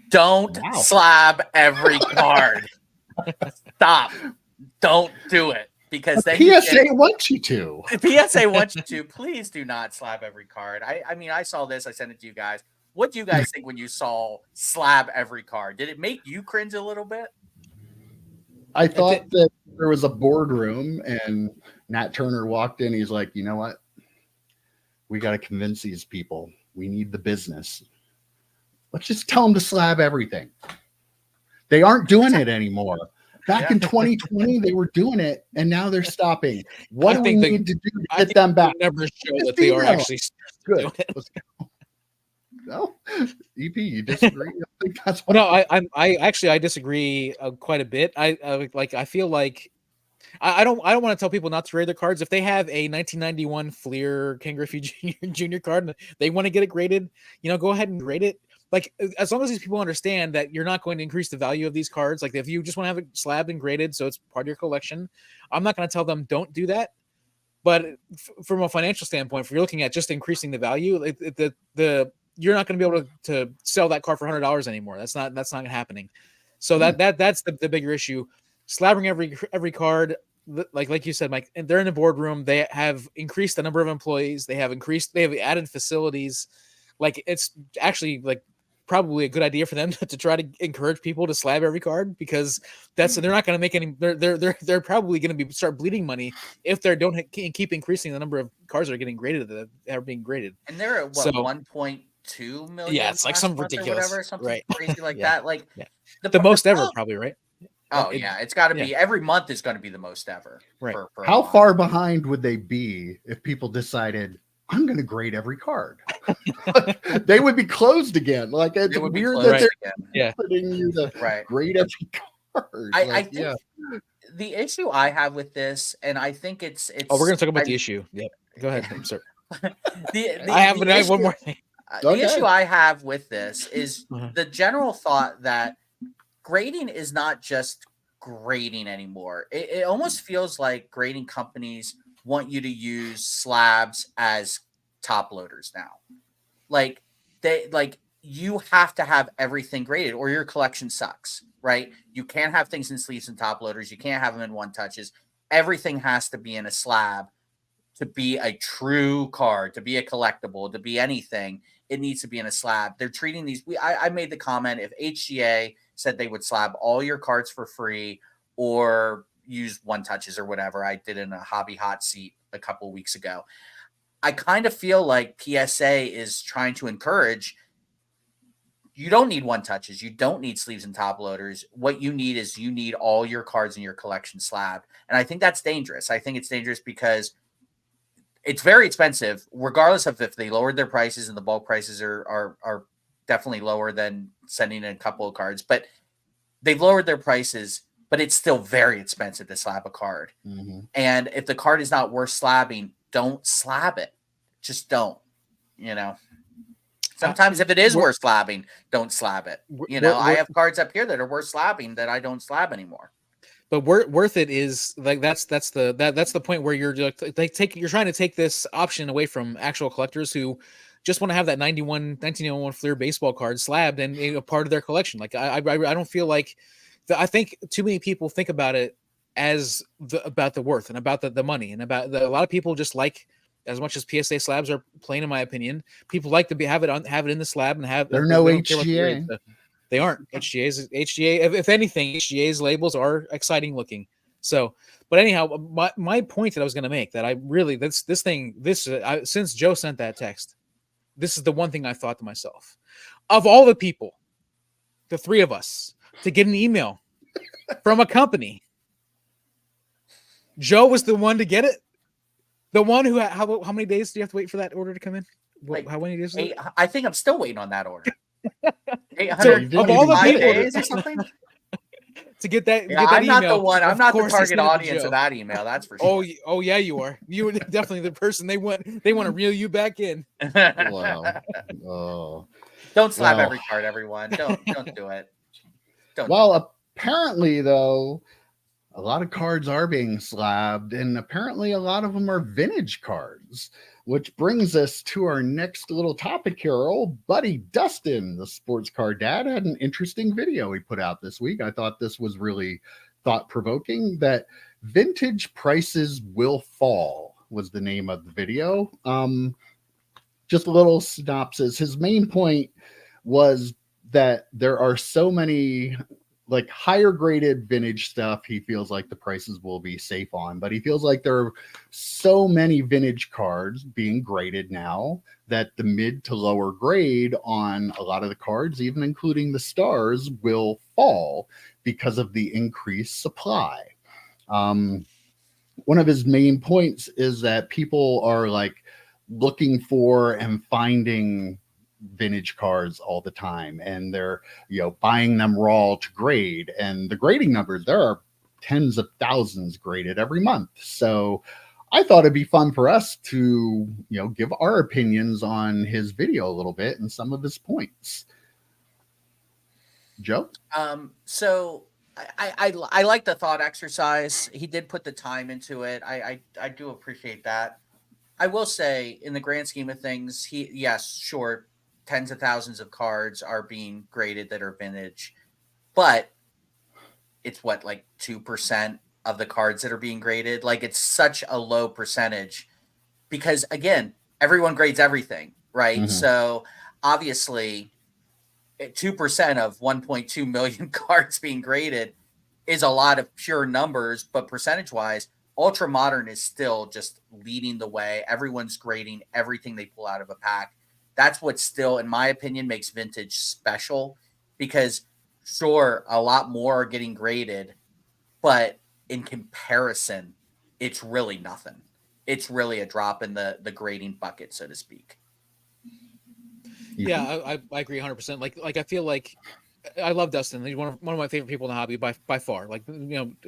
Don't slab every card. Stop. Don't do it. Because then PSA wants you to. PSA wants you to. Please do not slab every card. I mean, I saw this. I sent it to you guys. What do you guys think when you saw slab every card? Did it make you cringe a little bit? I thought that there was a boardroom and Nat Turner walked in. He's like, you know what? We got to convince these people. We need the business. Let's just tell them to slab everything. They aren't doing it anymore. Back in 2020, they were doing it, and now they're stopping. What do we need to do to get them back? Never show that they are actually good. No, EP, you disagree? I think that's what I disagree quite a bit. I feel like I don't want to tell people not to grade their cards. If they have a 1991 Fleer Ken Griffey Jr. card and they want to get it graded, go ahead and grade it. Like, as long as these people understand that you're not going to increase the value of these cards, like if you just want to have it slabbed and graded so it's part of your collection, I'm not going to tell them don't do that. But from a financial standpoint, if you're looking at just increasing the value, you're not going to be able to sell that card for $100 anymore. That's not happening. So that's the bigger issue. Slabbing every card, like you said, Mike, and they're in the boardroom. They have increased the number of employees. They have added facilities. Like, it's actually like probably a good idea for them to try to encourage people to slab every card, because they're not going to make any. They're probably going to start bleeding money if they don't keep increasing the number of cards that are getting graded that are being graded. And they're at 1.2 million. Yeah, it's like some ridiculous, something crazy like that. Like the most ever, probably, right? Oh yeah, it's got to be every month is going to be the most ever. Right. For how far behind would they be if people decided I'm going to grade every card? They would be closed again. Like it's weird that they're putting you to grade every card. I think the issue I have with this, and I think it's. Oh, we're going to talk about the issue. Yep. Go ahead. I'm sorry. I have one more thing. The issue I have with this is the general thought that grading is not just grading anymore. It almost feels like grading companies want you to use slabs as top loaders now. Like you have to have everything graded or your collection sucks, right? You can't have things in sleeves and top loaders. You can't have them in one touches. Everything has to be in a slab to be a true card, to be a collectible, to be anything. It needs to be in a slab. They're treating these. I made the comment, if HGA said they would slab all your cards for free or use one touches or whatever, I did in a hobby hot seat a couple of weeks ago. I kind of feel like PSA is trying to encourage, you don't need one touches. You don't need sleeves and top loaders. What you need is you need all your cards in your collection slab. And I think that's dangerous. I think it's dangerous because it's very expensive, regardless of if they lowered their prices, and the bulk prices are definitely lower than sending in a couple of cards, but they've lowered their prices, but it's still very expensive to slab a card. Mm-hmm. And if the card is not worth slabbing, don't slab it. Just don't, Sometimes if it is worth slabbing, don't slab it. I have cards up here that are worth slabbing that I don't slab anymore. But worth it is like that's the point where you're you're trying to take this option away from actual collectors who just want to have that 1901 Fleer baseball card slabbed and a part of their collection. Like I don't feel like I think too many people think about it as about the worth and about the money and about a lot of people just like, as much as PSA slabs are plain, in my opinion, people like to have it in the slab and have. They're no HGA. They aren't HGA. If anything, HGA's labels are exciting looking. So, but anyhow, my point that I was going to make that I really since Joe sent that text, this is the one thing I thought to myself: of all the people, the three of us, to get an email from a company, Joe was the one to get it. The one who how many days do you have to wait for that order to come in? How many days? I think I'm still waiting on that order. 800 of all the people days or something to get that. I'm not the one. I'm not the target audience of that email. That's for sure. Oh yeah, you are. You were definitely the person they want to reel you back in. Wow. Oh. Don't slap every card, everyone. Don't do it. Apparently though, a lot of cards are being slabbed, and apparently a lot of them are vintage cards, which brings us to our next little topic here. Our old buddy Dustin, the sports card dad, had an interesting video he put out this week. I thought this was really thought-provoking, that vintage prices will fall was the name of the video. Just a little synopsis. His main point was that there are so many like higher graded vintage stuff he feels like the prices will be safe on, but he feels like there are so many vintage cards being graded now that the mid to lower grade on a lot of the cards, even including the stars, will fall because of the increased supply. One of his main points is that people are like looking for and finding vintage cards all the time, and they're buying them raw to grade, and the grading numbers, there are tens of thousands graded every month. So I thought it'd be fun for us to give our opinions on his video a little bit and some of his points. Joe? So I like the thought exercise. He did put the time into it. I do appreciate that. I will say, in the grand scheme of things, sure, tens of thousands of cards are being graded that are vintage, but it's like 2% of the cards that are being graded. Like, it's such a low percentage because, again, everyone grades everything, right? Mm-hmm. So obviously 2% of 1.2 million cards being graded is a lot of pure numbers, but percentage wise, ultra modern is still just leading the way. Everyone's grading everything they pull out of a pack. That's what still, in my opinion, makes vintage special, because sure, a lot more are getting graded, but in comparison, it's really nothing. It's really a drop in the grading bucket, so to speak. Yeah, I agree 100%. Like I feel like I love Dustin. He's one of my favorite people in the hobby by far, like,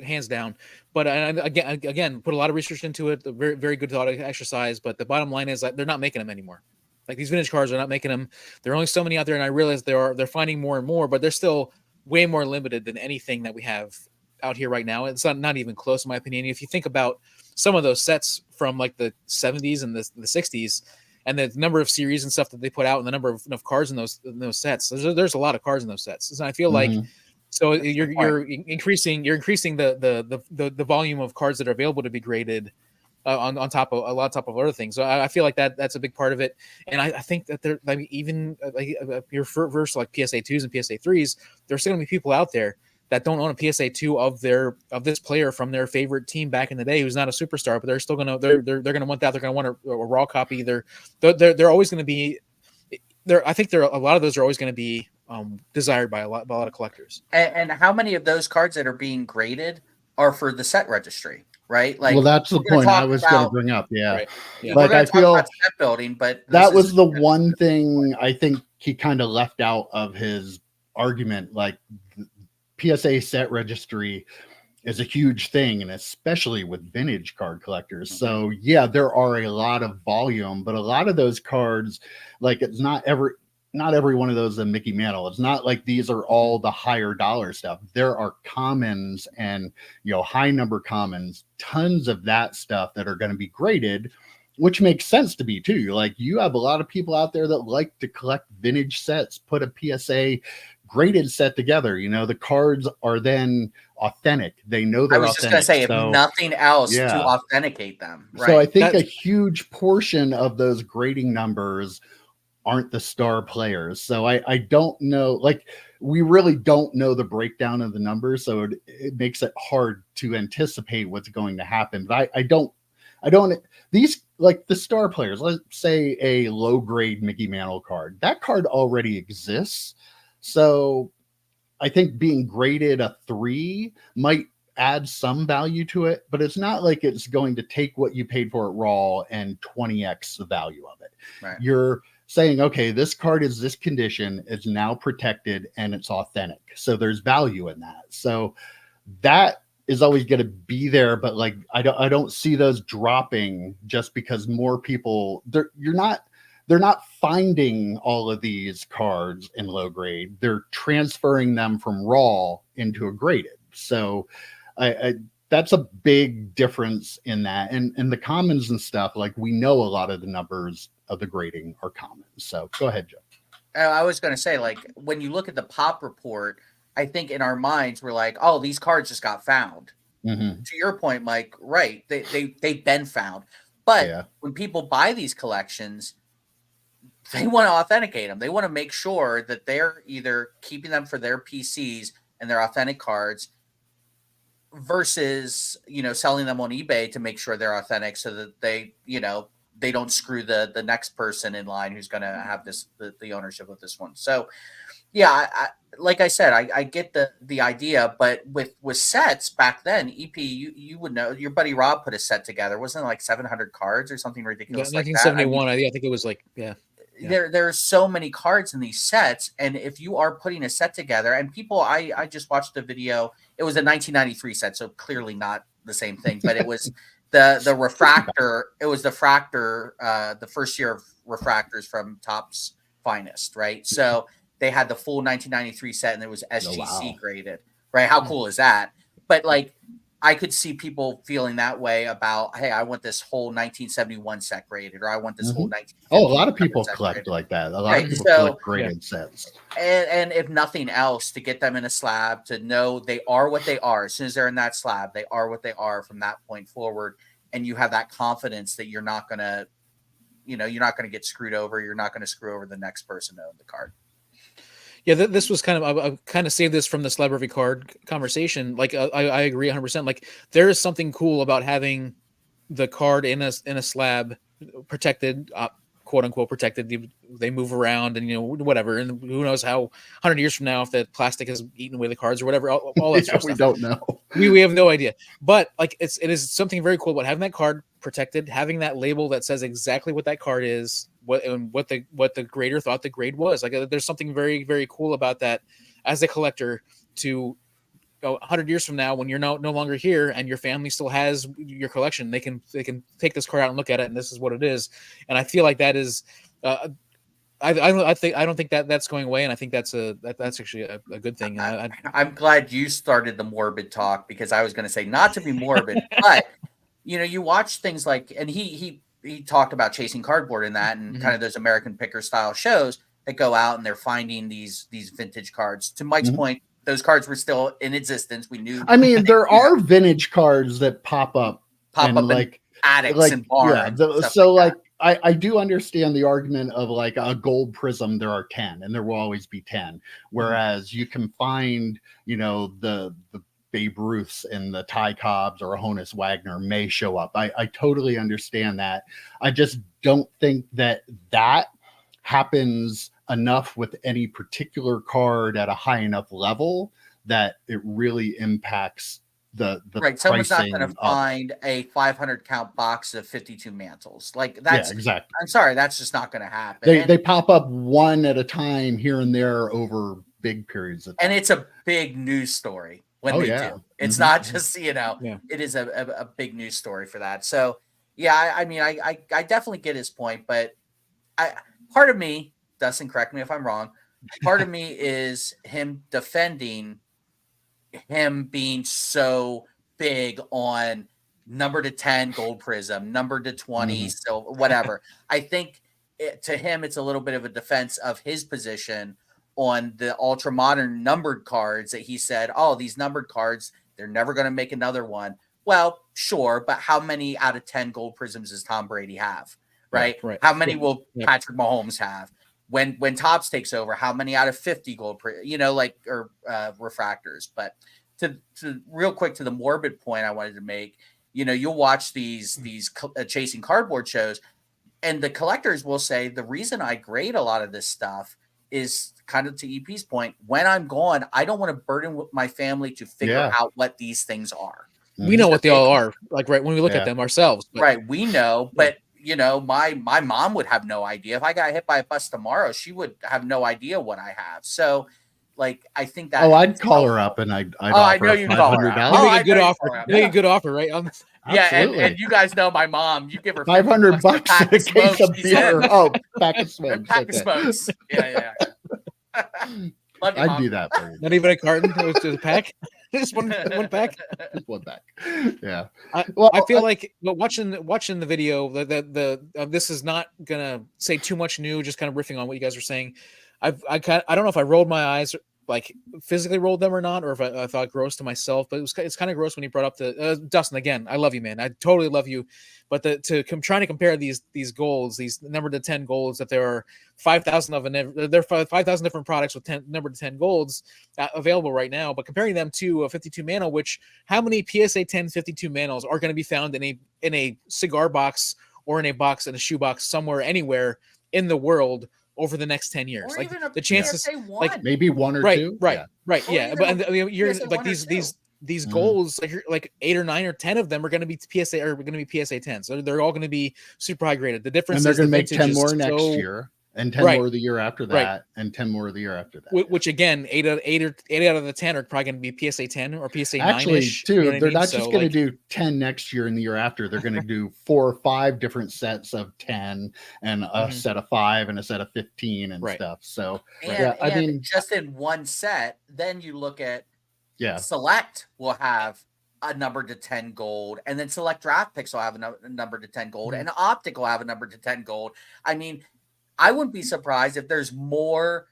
hands down. But again, put a lot of research into it. A very, very good thought exercise. But the bottom line is that they're not making them anymore. Like, these vintage cars are not making them. There are only so many out there, and I realize they're finding more and more, but they're still way more limited than anything that we have out here right now. It's not even close, in my opinion. If you think about some of those sets from like the 70s and the 60s, and the number of series and stuff that they put out, and the number of cards in those sets, there's a lot of cards in those sets. And I feel like, so you're increasing the volume of cards that are available to be graded on top of other things. So I feel like that's a big part of it. And I think that there, I mean, even like your first like PSA 2s and PSA 3s, there's still gonna be people out there that don't own a PSA 2 of this player from their favorite team back in the day who's not a superstar, but they're still gonna want that. They're gonna want a raw copy. They're always gonna be there. I think a lot of those are always gonna be desired by a lot of collectors. And how many of those cards that are being graded are for the set registry, right? Like, well, that's the point I was going to bring up. Yeah, right. Yeah. Like, I feel about set building, but that was the one thing I think he kind of left out of his argument. Like, PSA set registry is a huge thing, and especially with vintage card collectors. So yeah, there are a lot of volume, but a lot of those cards, like, it's not every one of those a Mickey Mantle. It's not like these are all the higher dollar stuff. There are commons and high number commons, tons of that stuff that are going to be graded, which makes sense to me too. Like, you have a lot of people out there that like to collect vintage sets, put a PSA graded set together. The cards are then authentic. They know they're authentic. I was just going to say, if nothing else, to authenticate them. Right? So I think a huge portion of those grading numbers aren't the star players. So I don't know, like, we really don't know the breakdown of the numbers. So it makes it hard to anticipate what's going to happen. But I don't, these, like, the star players, let's say a low grade Mickey Mantle card, that card already exists. So I think being graded a 3 might add some value to it, but it's not like it's going to take what you paid for it raw and 20x the value of it. Right. You're saying, okay, this card is this condition, it's now protected, and it's authentic. So there's value in that. So that is always going to be there, but like, I don't see those dropping just because more people, they're not finding all of these cards in low grade. They're transferring them from raw into a graded. So that's a big difference in that. And the commons and stuff, like, we know a lot of the numbers of the grading are commons. So go ahead, Joe. I was going to say, like, when you look at the pop report, I think in our minds we're like, oh, these cards just got found. To your point, Mike, right? They've been found. But when people buy these collections, they want to authenticate them. They want to make sure that they're either keeping them for their PCs and their authentic cards versus, selling them on eBay to make sure they're authentic so that they don't screw the next person in line who's going to have the ownership of this one. So yeah, like I said, I get the idea, but with sets back then, EP, you would know, your buddy Rob put a set together. Wasn't it like 700 cards or something ridiculous? 1971, like that? I think it was like, yeah. There are so many cards in these sets, and if you are putting a set together, and people, I just watched the video. It was a 1993 set, so clearly not the same thing, but it was the refractor. It was the fractor, the first year of refractors from Topps Finest, right? So they had the full 1993 set, and it was SGC graded, right? How cool is that? But like, I could see people feeling that way about, hey, I want this whole 1971 set graded, or I want this whole 19. Oh, a lot of people collect like that. A lot of people collect graded sets. And if nothing else, to get them in a slab, to know they are what they are. As soon as they're in that slab, they are what they are from that point forward. And you have that confidence that you're not going to, get screwed over. You're not going to screw over the next person to own the card. Yeah, this was kind of, I kind of saved this from the celebrity card conversation. Like, I agree 100%. Like, there is something cool about having the card in a slab, protected, quote unquote protected. They move around and whatever, and who knows how 100 years from now if the plastic has eaten away the cards or whatever, all that stuff. We don't know. We have no idea. But like it is something very cool about having that card protected, having that label that says exactly what that card is, what the grader thought the grade was. Like there's something very, very cool about that as a collector to 100 years from now when you're no longer here and your family still has your collection, they can take this card out and look at it and this is what it is. And I feel like that is I don't think that's going away, and I think that's actually a good thing. I'm glad you started the morbid talk because I was going to say not to be morbid, but you watch things like, and he talked about chasing cardboard in that, and kind of those American Picker style shows that go out and they're finding these vintage cards. To Mike's point, those cards were still in existence. We knew. I mean, there are vintage cards that pop up like attics and barns. Yeah, so like I do understand the argument of like a gold prism. There are 10, and there will always be 10. Whereas you can find, the Babe Ruths and the Ty Cobbs or a Honus Wagner may show up. I totally understand that. I just don't think that happens enough with any particular card at a high enough level that it really impacts the right. Someone's not going to find a 500 count box of 52 mantles. Like that's exactly. I'm sorry, that's just not going to happen. They pop up one at a time here and there over big periods of time. And it's a big news story when they do. It's not just it is a big news story for that. So yeah, I mean I definitely get his point, but part of me, Dustin, correct me if I'm wrong, part of me is him defending him being so big on number to 10 gold prism, number to 20, so whatever. I think to him it's a little bit of a defense of his position on the ultra modern numbered cards that he said, oh, these numbered cards, they're never going to make another one. Well, sure, but how many out of 10 gold prisms does Tom Brady have? Right? How many will Patrick Mahomes have? When Topps takes over, how many out of 50 gold, refractors? But to real quick to the morbid point I wanted to make, you'll watch these chasing cardboard shows, and the collectors will say the reason I grade a lot of this stuff is kind of to EP's point. When I'm gone, I don't want to burden my family to figure out what these things are. We know what they all are, like right when we look at them ourselves. But. Right, we know, but. My mom would have no idea. If I got hit by a bus tomorrow, she would have no idea what I have. So, like, I think that. Oh, I'd call her up and I'd offer I know you'd call her up. You make a good offer. You make a good offer, right? Yeah, and you guys know my mom. You give her $500 a case of beer. Oh, pack of smokes. Pack of smokes. Yeah. Love you, I'd Mom. do that for you. Not even a carton. It was just a pack. Just one pack. Just one pack. Yeah. I feel like watching the video that this is not gonna say too much new. Just kind of riffing on what you guys are saying. I don't know if I rolled my eyes, like physically rolled them or not, or if I thought gross to myself. But it's kind of gross when he brought up the Dustin again. I love you, man. I totally love you. But trying to compare these golds, these number to 10 golds, that there are 5,000 of them. There are 5,000 different products with number to 10 golds available right now. But comparing them to a 52 mantle, which how many PSA 10 52 mantles are going to be found in a cigar box or in a shoe box somewhere anywhere in the world over the next 10 years? Or like even the chances, like maybe one or two. Right. Yeah, but you're like these goals, like 8 or 9 or 10 of them are going to be PSA 10s. So they're all going to be super high graded. The difference and they're is going to make 10 more next year, and 10 more the year after that, and 10 more the year after that. Which again, 8 out of the 10 are probably going to be PSA 10 or PSA 9. Actually, too, they're not just going to do 10 next year and the year after. They're going to do 4 or 5 different sets of 10 and a set of 5 and a set of 15 and stuff. So I mean, just in one set, then you look at Select will have a number to 10 gold, and then Select Draft Picks will have a number to 10 gold, and Optic will have a number to 10 gold. I mean, I wouldn't be surprised if there's more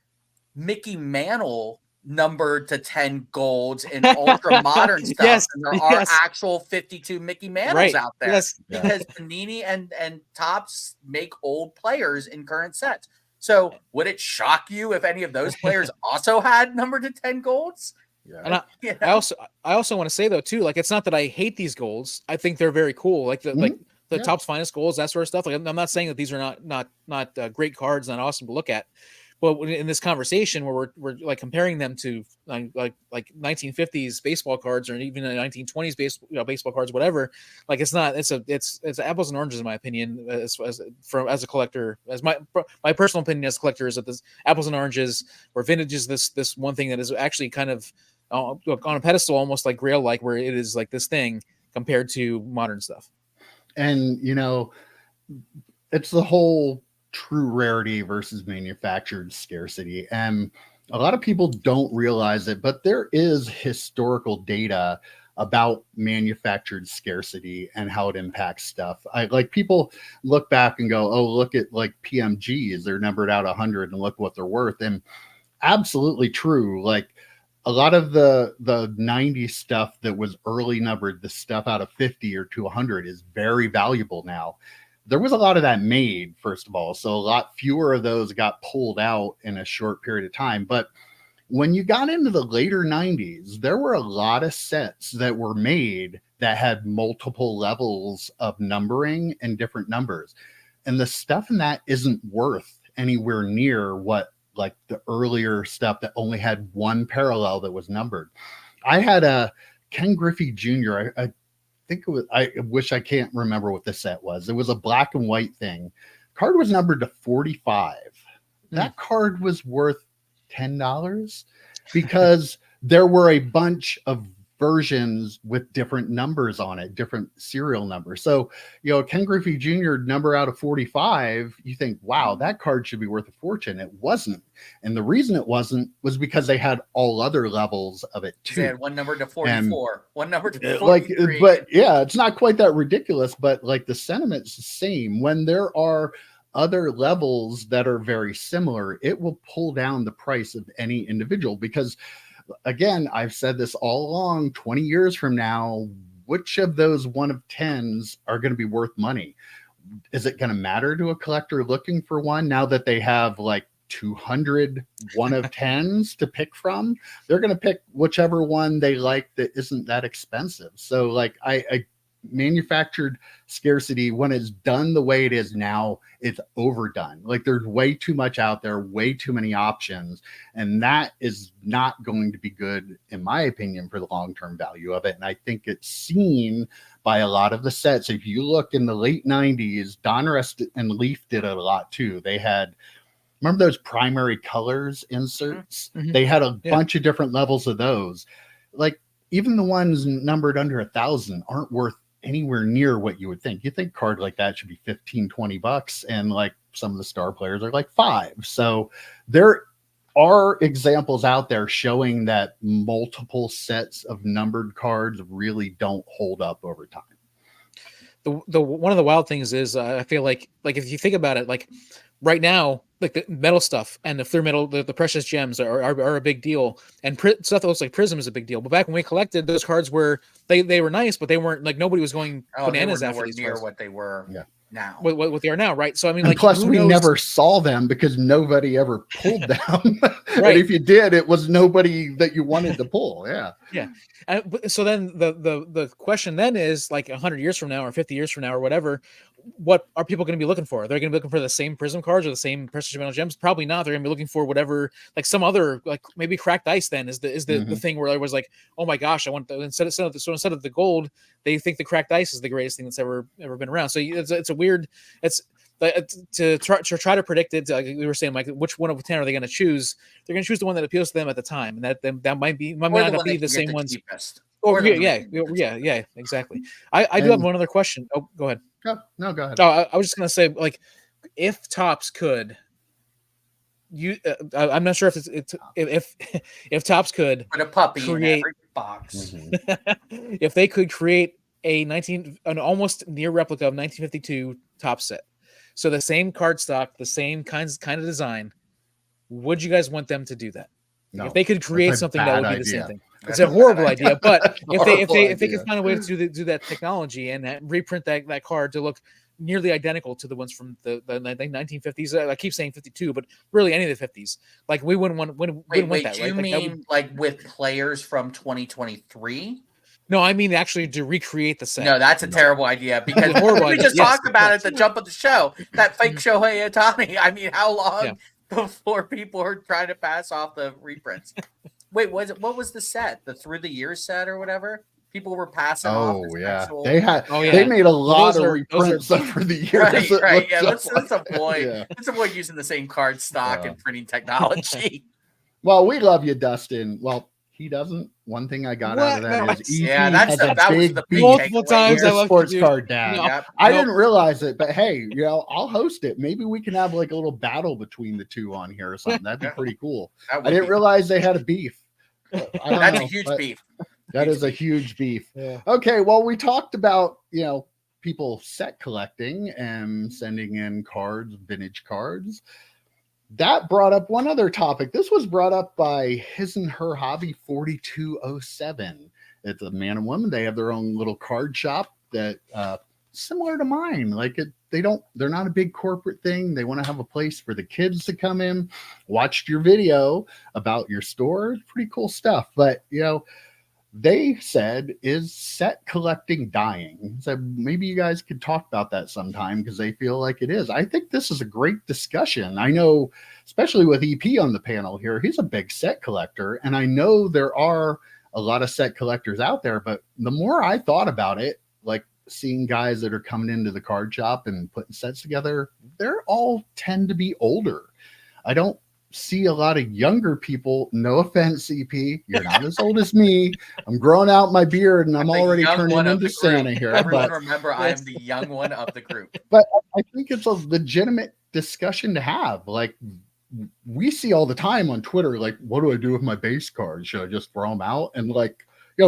Mickey Mantle number to 10 golds in ultra modern stuff than there are actual 52 Mickey Mantles out there. Because Panini and Topps make old players in current sets. So would it shock you if any of those players also had number to 10 golds? Yeah. And I also want to say though too, like, it's not that I hate these golds. I think they're very cool. Like the Topps Finest Goals, that sort of stuff. Like I'm not saying that these are not great cards, not awesome to look at. But in this conversation where we're like comparing them to like 1950s baseball cards or even 1920s baseball cards, whatever, like it's apples and oranges in my opinion. As a collector, as my personal opinion as a collector is that this apples and oranges, where vintage is this one thing that is actually kind of on a pedestal, almost like Grail, like where it is like this thing compared to modern stuff. And it's the whole true rarity versus manufactured scarcity. And a lot of people don't realize it, but there is historical data about manufactured scarcity and how it impacts stuff. People look back and go, oh, look at like PMGs, they're numbered out 100 and look what they're worth. And absolutely true. Like a lot of the 90s stuff that was early numbered, the stuff out of 50 or to 100 is very valuable now. There was a lot of that made, first of all. So a lot fewer of those got pulled out in a short period of time. But when you got into the later 90s, there were a lot of sets that were made that had multiple levels of numbering and different numbers. And the stuff in that isn't worth anywhere near what like the earlier stuff that only had one parallel that was numbered. I had a Ken Griffey Jr. I think it was, I wish I can't remember what the set was. It was a black and white thing. Card was numbered to 45. That card was worth $10 because there were a bunch of versions with different numbers on it, different serial numbers. So, Ken Griffey Jr. number out of 45, you think, wow, that card should be worth a fortune. It wasn't. And the reason it wasn't was because they had all other levels of it too. They had one number to 44, one number to 43. But yeah, it's not quite that ridiculous, but like the sentiment's the same. When there are other levels that are very similar, it will pull down the price of any individual because again, I've said this all along, 20 years from now, which of those 1 of 10s are going to be worth money? Is it going to matter to a collector looking for one now that they have like 200 1 of 10s to pick from? They're going to pick whichever one they like that isn't that expensive. So like I manufactured scarcity, when it's done the way it is now, it's overdone. Like there's way too much out there, way too many options, and that is not going to be good in my opinion for the long-term value of it. And I think it's seen by a lot of the sets. If you look in the late 90s, Donruss and Leaf did it a lot too. They had, remember those primary colors inserts? Mm-hmm. They had a bunch of different levels of those. Like even the ones numbered under 1,000 aren't worth anywhere near what you would think. You think card like that should be $15-$20, and like some of the star players are like $5. So there are examples out there showing that multiple sets of numbered cards really don't hold up over time. The one of the wild things is I feel like if you think about it, like right now, like the metal stuff and the clear metal, the precious gems are a big deal, and stuff that looks like Prism is a big deal. But back when we collected, those cards were they were nice, but they weren't like nobody was going bananas after these cards. What they were now. What they are now, right? So I mean, and like plus we never saw them because nobody ever pulled them. Right. And if you did, it was nobody that you wanted to pull. Yeah. So then the question then is like 100 years from now or 50 years from now or whatever, what are people going to be looking for? They're going to be looking for the same Prism cards or the same precious metal gems? Probably not. They're going to be looking for whatever, like some other, like maybe cracked ice. Then is the thing where I was like, oh my gosh, I want the, instead of the gold, they think the cracked ice is the greatest thing that's ever been around. So it's a weird. It's to try to predict it. Like we were saying, like which 1 of 10 are they going to choose? They're going to choose the one that appeals to them at the time, and that might not be the same ones. Oh yeah, exactly. I do have one other question. Oh, go ahead. No, go ahead. I was just gonna say, like, if Topps could, I'm not sure if Topps could put a puppy create in every box. If they could create an almost near replica of 1952 Topps set, so the same card stock, the same kind of design, would you guys want them to do that? No, if they could create something that would be idea. the same thing. It's a horrible idea, but if they could find a way to do that technology and reprint that card to look nearly identical to the ones from the 1950s. I keep saying 52, but really any of the 50s. Like we wouldn't want that. Do you mean like with players from 2023? No, I mean actually to recreate the set. No, that's a terrible idea because we just talked about it at the jump of the show. That fake Shohei Ohtani. I mean, how long before people were trying to pass off the reprints? Wait, what was the set? The Through the Years set or whatever? People were passing off. Actual... They made a lot of reprints over the years. Right. Yeah, let's avoid using the same card stock and printing technology. Well, we love you, Dustin. Well, he doesn't. One thing I got out of that is that was the big multiple times I sports card dad. I didn't realize it, but hey, I'll host it. Maybe we can have like a little battle between the two on here or something. That'd be pretty cool. I didn't realize they had a beef. That's a huge beef. That is a huge beef. Yeah. Okay, well, we talked about people set collecting and sending in cards, vintage cards. That brought up one other topic. This was brought up by His and Her Hobby 4207. It's a man and woman. They have their own little card shop that similar to mine. They're not a big corporate thing. They want to have a place for the kids to come in, watch your video about your store. Pretty cool stuff. But they said, is set collecting dying? So maybe you guys could talk about that sometime because they feel like it is. I think this is a great discussion. I know, especially with EP on the panel here, he's a big set collector. And I know there are a lot of set collectors out there, but the more I thought about it, like seeing guys that are coming into the card shop and putting sets together, they're all tend to be older. I don't see a lot of younger people. No offense, EP, you're not as old as me. I'm growing out my beard and I'm already turning into Santa here. Everyone remember, I am the young one of the group. But I think it's a legitimate discussion to have. Like, we see all the time on Twitter, like, what do I do with my base cards? Should I just throw them out? And like,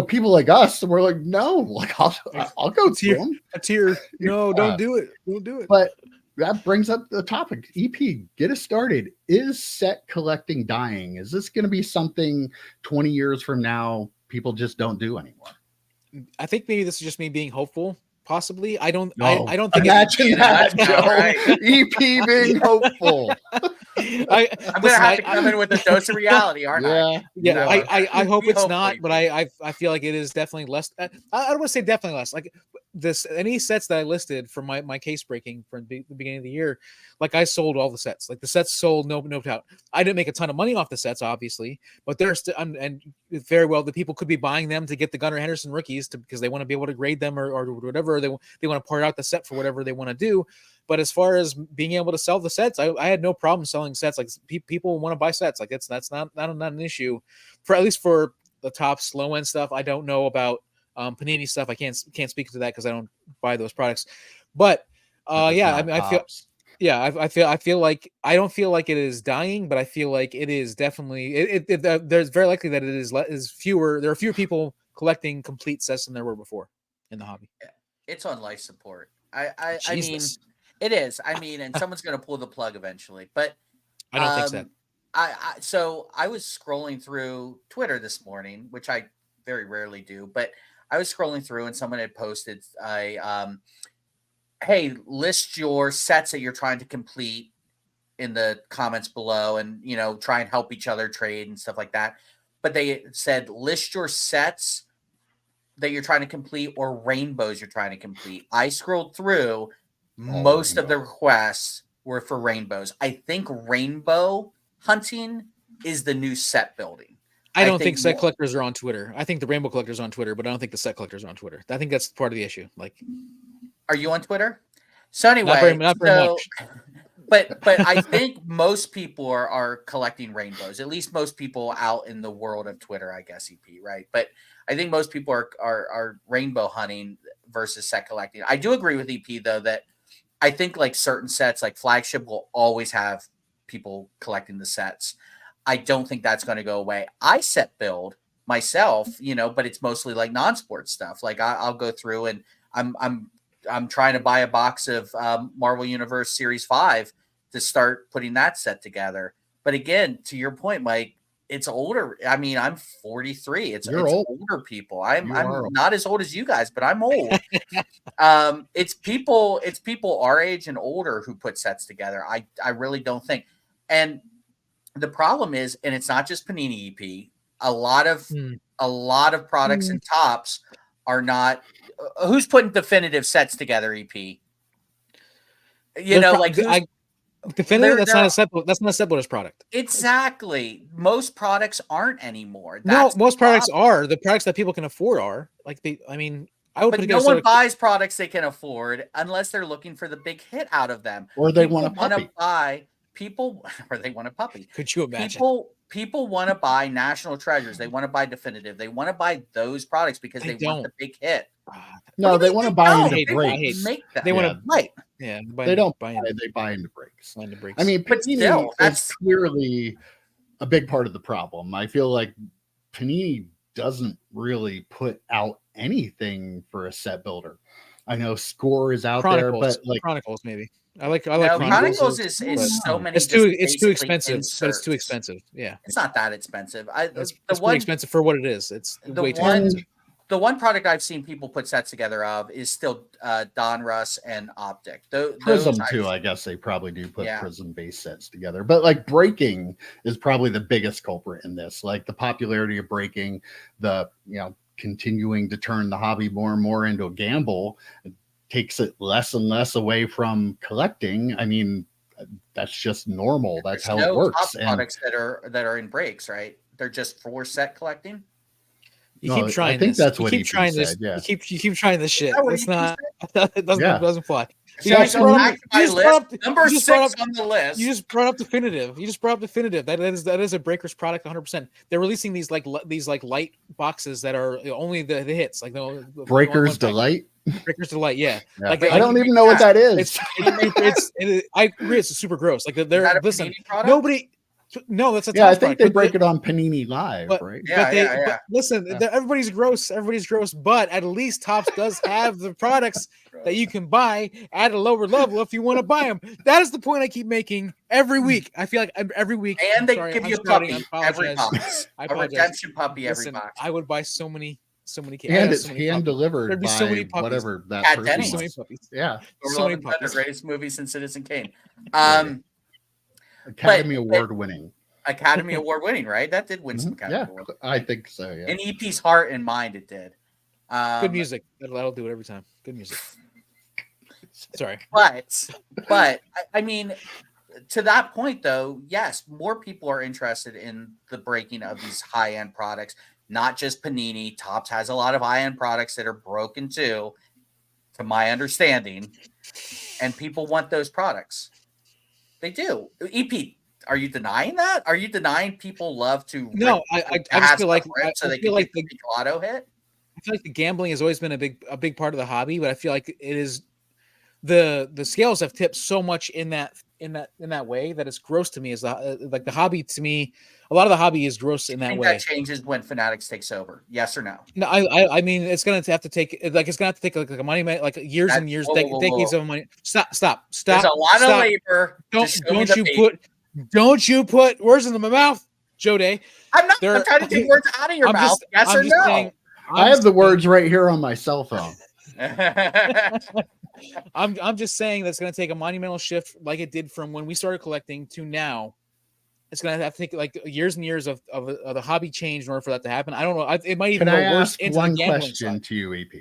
people like us, we're like, no, like I'll go to them. A tier. No, don't do it. Don't do it. But that brings up the topic. EP, get us started. Is set collecting dying? Is this going to be something 20 years from now people just don't do anymore? I think maybe this is just me being hopeful. Possibly. I don't think imagine that, Joe. Right. EP being hopeful. I'm gonna have to come in with a dose of reality, aren't I? Yeah. I hope it's not, but I feel like it is definitely less. I don't want to say definitely less. Like any sets that I listed for my case breaking from the beginning of the year, like I sold all the sets. Like the sets sold, no doubt. I didn't make a ton of money off the sets, obviously, but there's still and very well the people could be buying them to get the Gunnar Henderson rookies because they want to be able to grade them or whatever. They want to part out the set for whatever they want to do. But as far as being able to sell the sets, I had no problem selling sets. Like people want to buy sets. Like that's not an issue for at least for the top low end stuff. I don't know about Panini stuff. I can't speak to that because I don't buy those products. But yeah, I mean, I feel like I don't feel like it is dying, but I feel like it is definitely. There's very likely that it is fewer. There are fewer people collecting complete sets than there were before in the hobby. It's on life support. I mean, it is. I mean, and someone's going to pull the plug eventually. But I don't think so. So I was scrolling through Twitter this morning, which I very rarely do, but I was scrolling through and someone had posted hey, list your sets that you're trying to complete in the comments below and, try and help each other trade and stuff like that. But they said, list your sets that you're trying to complete or rainbows you're trying to complete. I scrolled through. Most of the requests were for rainbows. I think rainbow hunting is the new set building. I don't think set collectors are on Twitter. I think the rainbow collectors are on Twitter, but I don't think the set collectors are on Twitter. I think that's part of the issue. Like, are you on Twitter? So anyway, not very much. But I think most people are collecting rainbows. At least most people out in the world of Twitter, I guess, EP, right? But I think most people are rainbow hunting versus set collecting. I do agree with EP though that I think like certain sets, like Flagship, will always have people collecting the sets. I don't think that's going to go away. I set build myself, but it's mostly like non-sports stuff. Like I'll go through and I'm trying to buy a box of Marvel Universe Series 5 to start putting that set together. But again, to your point, Mike, it's older. I mean, I'm 43. It's older people. I'm not as old as you guys, but I'm old. It's people our age and older who put sets together. I really don't think. And the problem is, and it's not just Panini EP, a lot of products and tops are not. Who's putting definitive sets together? EP. Definitive. That's not a set. That's not a set builder's product. Exactly. Most products aren't anymore. Most products are. The products that people can afford are But no one buys products they can afford unless they're looking for the big hit out of them, or they want a puppy. Or they want a puppy. Could you imagine? People want to buy National Treasures. They want to buy Definitive. They want to buy those products because they want the big hit. No, they want to buy into breaks. They want to buy. Yeah, they don't buy. They buy into breaks. I mean, but still, that's clearly a big part of the problem. I feel like Panini doesn't really put out anything for a set builder. I know Score is out there, but like Chronicles maybe. I like Chronicles is so many. It's too expensive, but it's too expensive. Yeah, it's not that expensive. It's pretty expensive for what it is. It's way too expensive. The one product I've seen people put sets together of is still Donruss and Optic. Prism too, I guess they probably do put Prism-based sets together. But like breaking is probably the biggest culprit in this. Like the popularity of breaking, continuing to turn the hobby more and more into a gamble, it takes it less and less away from collecting. I mean, that's just normal. That's how it works. Top products that are in breaks, right? They're just for set collecting. You keep trying. I think that's what you keep trying this. Yeah. You keep trying this shit. It's not. It doesn't fly. Number 6 on the list. You just brought up Definitive. That is a Breakers product 100%. They're releasing these light boxes that are only the hits, like the Breakers Delight. Breakers Delight, yeah. Like I don't even know what that is. I agree. It's super gross. Like they're listen. Nobody. No, that's a I think they break it on Panini Live, right? But listen, everybody's gross. Everybody's gross, but at least Topps does have the products that you can buy at a lower level if you want to buy them. That is the point I keep making every week. I feel like every week, and they give you a puppy every box. A redemption puppy every box. I would buy so many and it's hand delivered by so many whatever that at person. So many puppies. Yeah, so many puppies. The greatest movie since Citizen Kane. Academy Award winning, right? That did win some Academy Award. I think so. Yeah, in EP's heart and mind, it did. Good music. That'll do it every time. Good music. Sorry, but I mean, to that point though, yes, more people are interested in the breaking of these high-end products. Not just Panini. Topps has a lot of high-end products that are broken too, to my understanding, and people want those products. They do. EP, are you denying that? Are you denying people love to? No, I just feel like they feel like the auto hit. I feel like the gambling has always been a big part of the hobby, but I feel like it is the scales have tipped so much in that way that it's gross to me. Is like the hobby to me, a lot of the hobby is gross in that way. That changes when Fanatics takes over. Yes or no? No, I mean it's gonna have to take like a money like years and years, decades of money. Stop. There's a lot of labor. Don't you put words in my mouth, Joe Day. I'm not. I'm trying to take words out of your mouth. Yes or no? I have the words right here on my cell phone. I'm just saying that's going to take a monumental shift like it did from when we started collecting to now. It's going to have to take like years and years of the hobby change in order for that to happen. I don't know. It might even go worse into the gambling question to you, EP?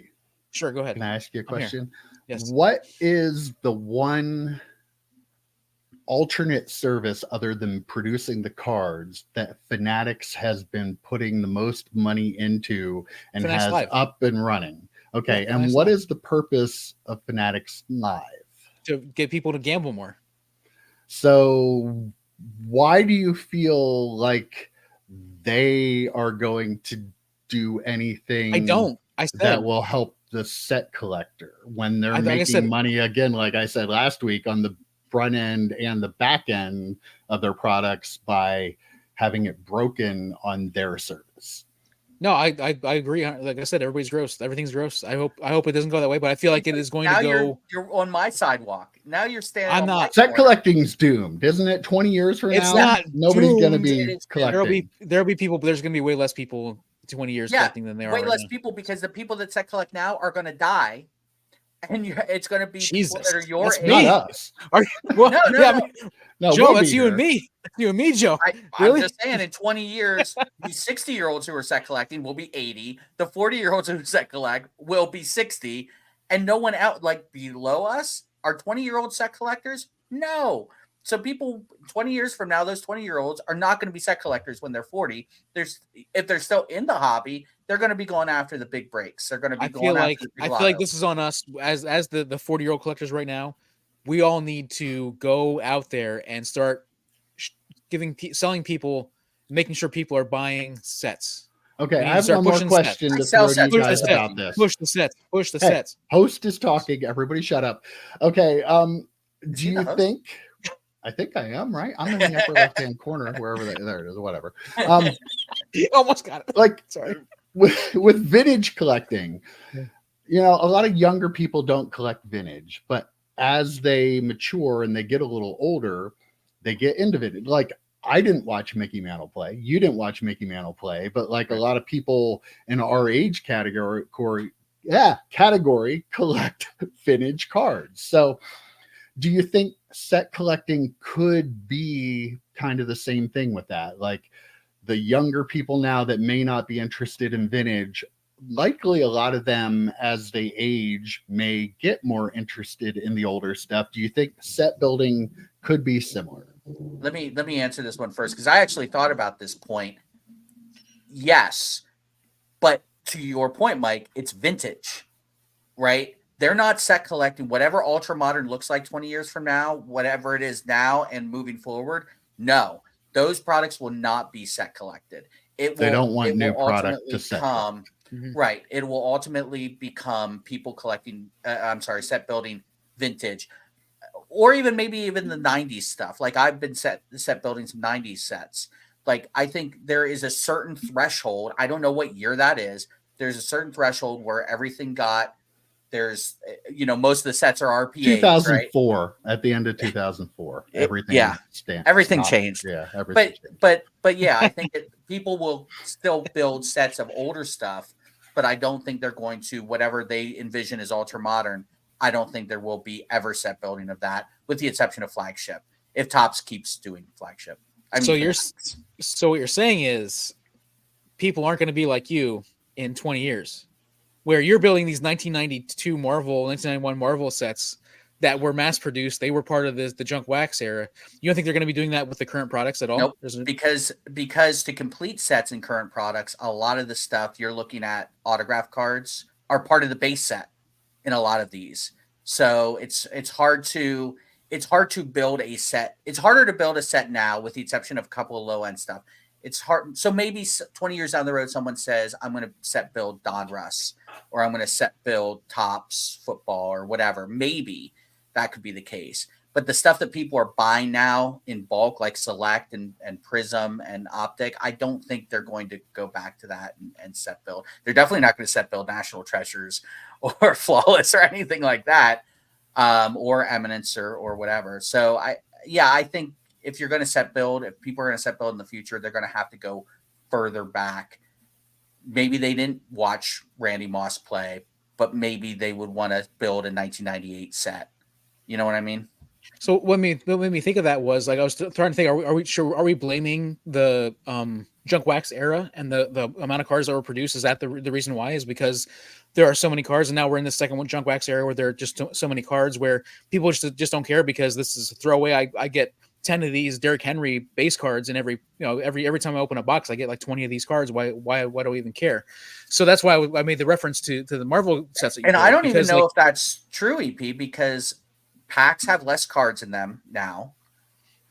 Sure, go ahead. Can I ask you a question? Yes. What is the one alternate service other than producing the cards that Fanatics has been putting the most money into and Fanatics has Live. Up and running? Okay, Yeah, and what is the purpose of Fanatics Live? To get people to gamble more. So why do you feel like they are going to do anything that will help the set collector when they're making money again, like I said last week, on the front end and the back end of their products by having it broken on their service? No, I agree. Like I said, everybody's gross. Everything's gross. I hope it doesn't go that way, but I feel like it is going to go. You're on my sidewalk. Now you're standing. I'm not. Set collecting's doomed, isn't it? 20 years from it's now, not nobody's going to be collecting. There'll be people, but there's going to be way less people 20 years collecting than there are. Way less people because the people that set collect now are going to die, and it's going to be people that are your age. Not us. Are you, well, no, Joe, it's you and me. You and me, Joe. I'm just saying, in 20 years, the 60-year-olds who are set collecting will be 80. The 40-year-olds who set collect will be 60, and no one out like below us are 20-year-old set collectors. No. So people 20 years from now, those 20-year-olds are not going to be set collectors when they're 40. If they're still in the hobby, they're going to be going after the big breaks. They're going to be going after the big I feel like this is on us as the 40-year-old collectors right now. We all need to go out there and start selling people, making sure people are buying sets. Okay, I have one more question to throw to you guys about this. Push the sets. Push the sets. Host is talking. Everybody shut up. Okay, do you think... I think I am, right? I'm in the upper left-hand corner, wherever there it is, whatever. You almost got it. Like, sorry. With vintage collecting, you know, a lot of younger people don't collect vintage, but as they mature and they get a little older, they get into vintage. Like, I didn't watch Mickey Mantle play. You didn't watch Mickey Mantle play, but like a lot of people in our age category collect vintage cards. So do you think set collecting could be kind of the same thing with that? Like the younger people now that may not be interested in vintage, likely a lot of them as they age may get more interested in the older stuff. Do you think set building could be similar? Let me answer this one first, because I actually thought about this point. Yes, but to your point, Mike, it's vintage, right? They're not set collecting whatever ultra modern looks like 20 years from now, whatever it is now and moving forward. No, those products will not be set collected. They don't want new product to set. Right. It will ultimately become people collecting, set building vintage, or even maybe even the 90s stuff. Like I've been set building some 90s sets. Like I think there is a certain threshold. I don't know what year that is. There's a certain threshold where everything got, there's, you know, most of the sets are RPAs, 2004, right? At the end of 2004, everything changed. Yeah, everything changed. But yeah, I think that people will still build sets of older stuff, but I don't think they're going to, whatever they envision as ultra modern, I don't think there will be ever set building of that, with the exception of flagship, if Topps keeps doing flagship. So what you're saying is people aren't going to be like you in 20 years. Where you're building these 1992 Marvel, 1991 Marvel sets that were mass produced. They were part of the junk wax era. You don't think they're going to be doing that with the current products at all? Nope. Because to complete sets in current products, a lot of the stuff you're looking at, autograph cards, are part of the base set in a lot of these. So it's hard to build a set. It's harder to build a set now, with the exception of a couple of low end stuff. It's hard. So maybe 20 years down the road, someone says, I'm going to set build Donruss, or I'm going to set build Topps football, or whatever. Maybe that could be the case. But the stuff that people are buying now in bulk, like Select and Prism and Optic, I don't think they're going to go back to that and set build. They're definitely not going to set build National Treasures or Flawless or anything like that, or Eminence or whatever. So I think if you're going to set build, if people are going to set build in the future, they're going to have to go further back. Maybe they didn't watch Randy Moss play, but maybe they would want to build a 1998 set. You know what I mean? So what made me think of that was, like, I was trying to think, are we blaming the junk wax era and the amount of cards that were produced? Is that the reason why? Is because there are so many cards, and now we're in the second one junk wax era where there are just so many cards where people just don't care because this is a throwaway. I get 10 of these Derrick Henry base cards, and every time I open a box, I get like 20 of these cards. Why do I even care? So that's why I made the reference to the Marvel sets. And I don't even know if that's true, EP, because packs have less cards in them now,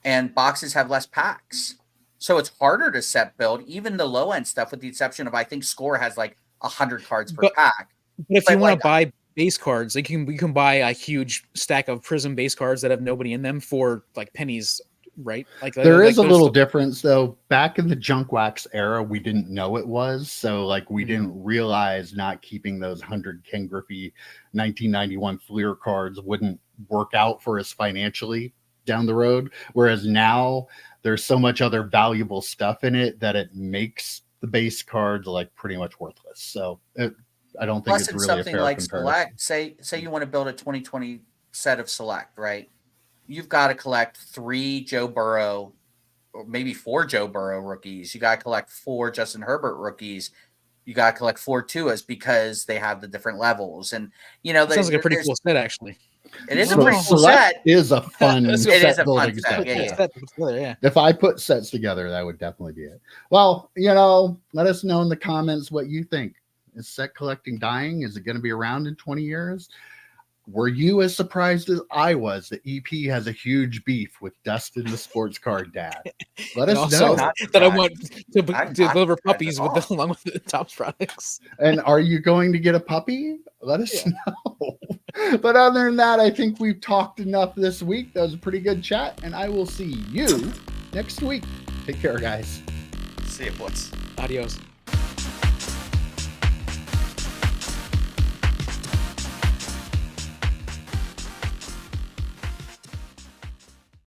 and boxes have less packs. So it's harder to set build, even the low end stuff, with the exception of, I think Score has like 100 cards per pack. But if you want to buy base cards, we can buy a huge stack of Prism base cards that have nobody in them for like pennies, right? Like there is a little difference though. Back in the junk wax era, we didn't know it was, so like we didn't realize not keeping those 100 Ken Griffey 1991 Fleer cards wouldn't work out for us financially down the road. Whereas now there's so much other valuable stuff in it that it makes the base cards like pretty much worthless. So I don't think Plus, it's in really a something fair like comparison. Select, say you want to build a 2020 set of Select, right? You've got to collect 3 Joe Burrow, or maybe 4 Joe Burrow rookies. You got to collect 4 Justin Herbert rookies. You got to collect 4 Tuas because they have the different levels. And, that sounds like a pretty cool set, actually. It is So a pretty cool Select set. is a fun It set is a building fun set. set. Yeah. If I put sets together, that would definitely be it. Well, let us know in the comments what you think. Is set collecting dying? Is it going to be around in 20 years? Were you as surprised as I was that EP has a huge beef with Dustin the Sports Card Dad? Let us know. That I want to deliver puppies along with the Topps products. And are you going to get a puppy? Let us know. But other than that, I think we've talked enough this week. That was a pretty good chat, and I will see you next week. Take care, guys. See you, boys. Adios.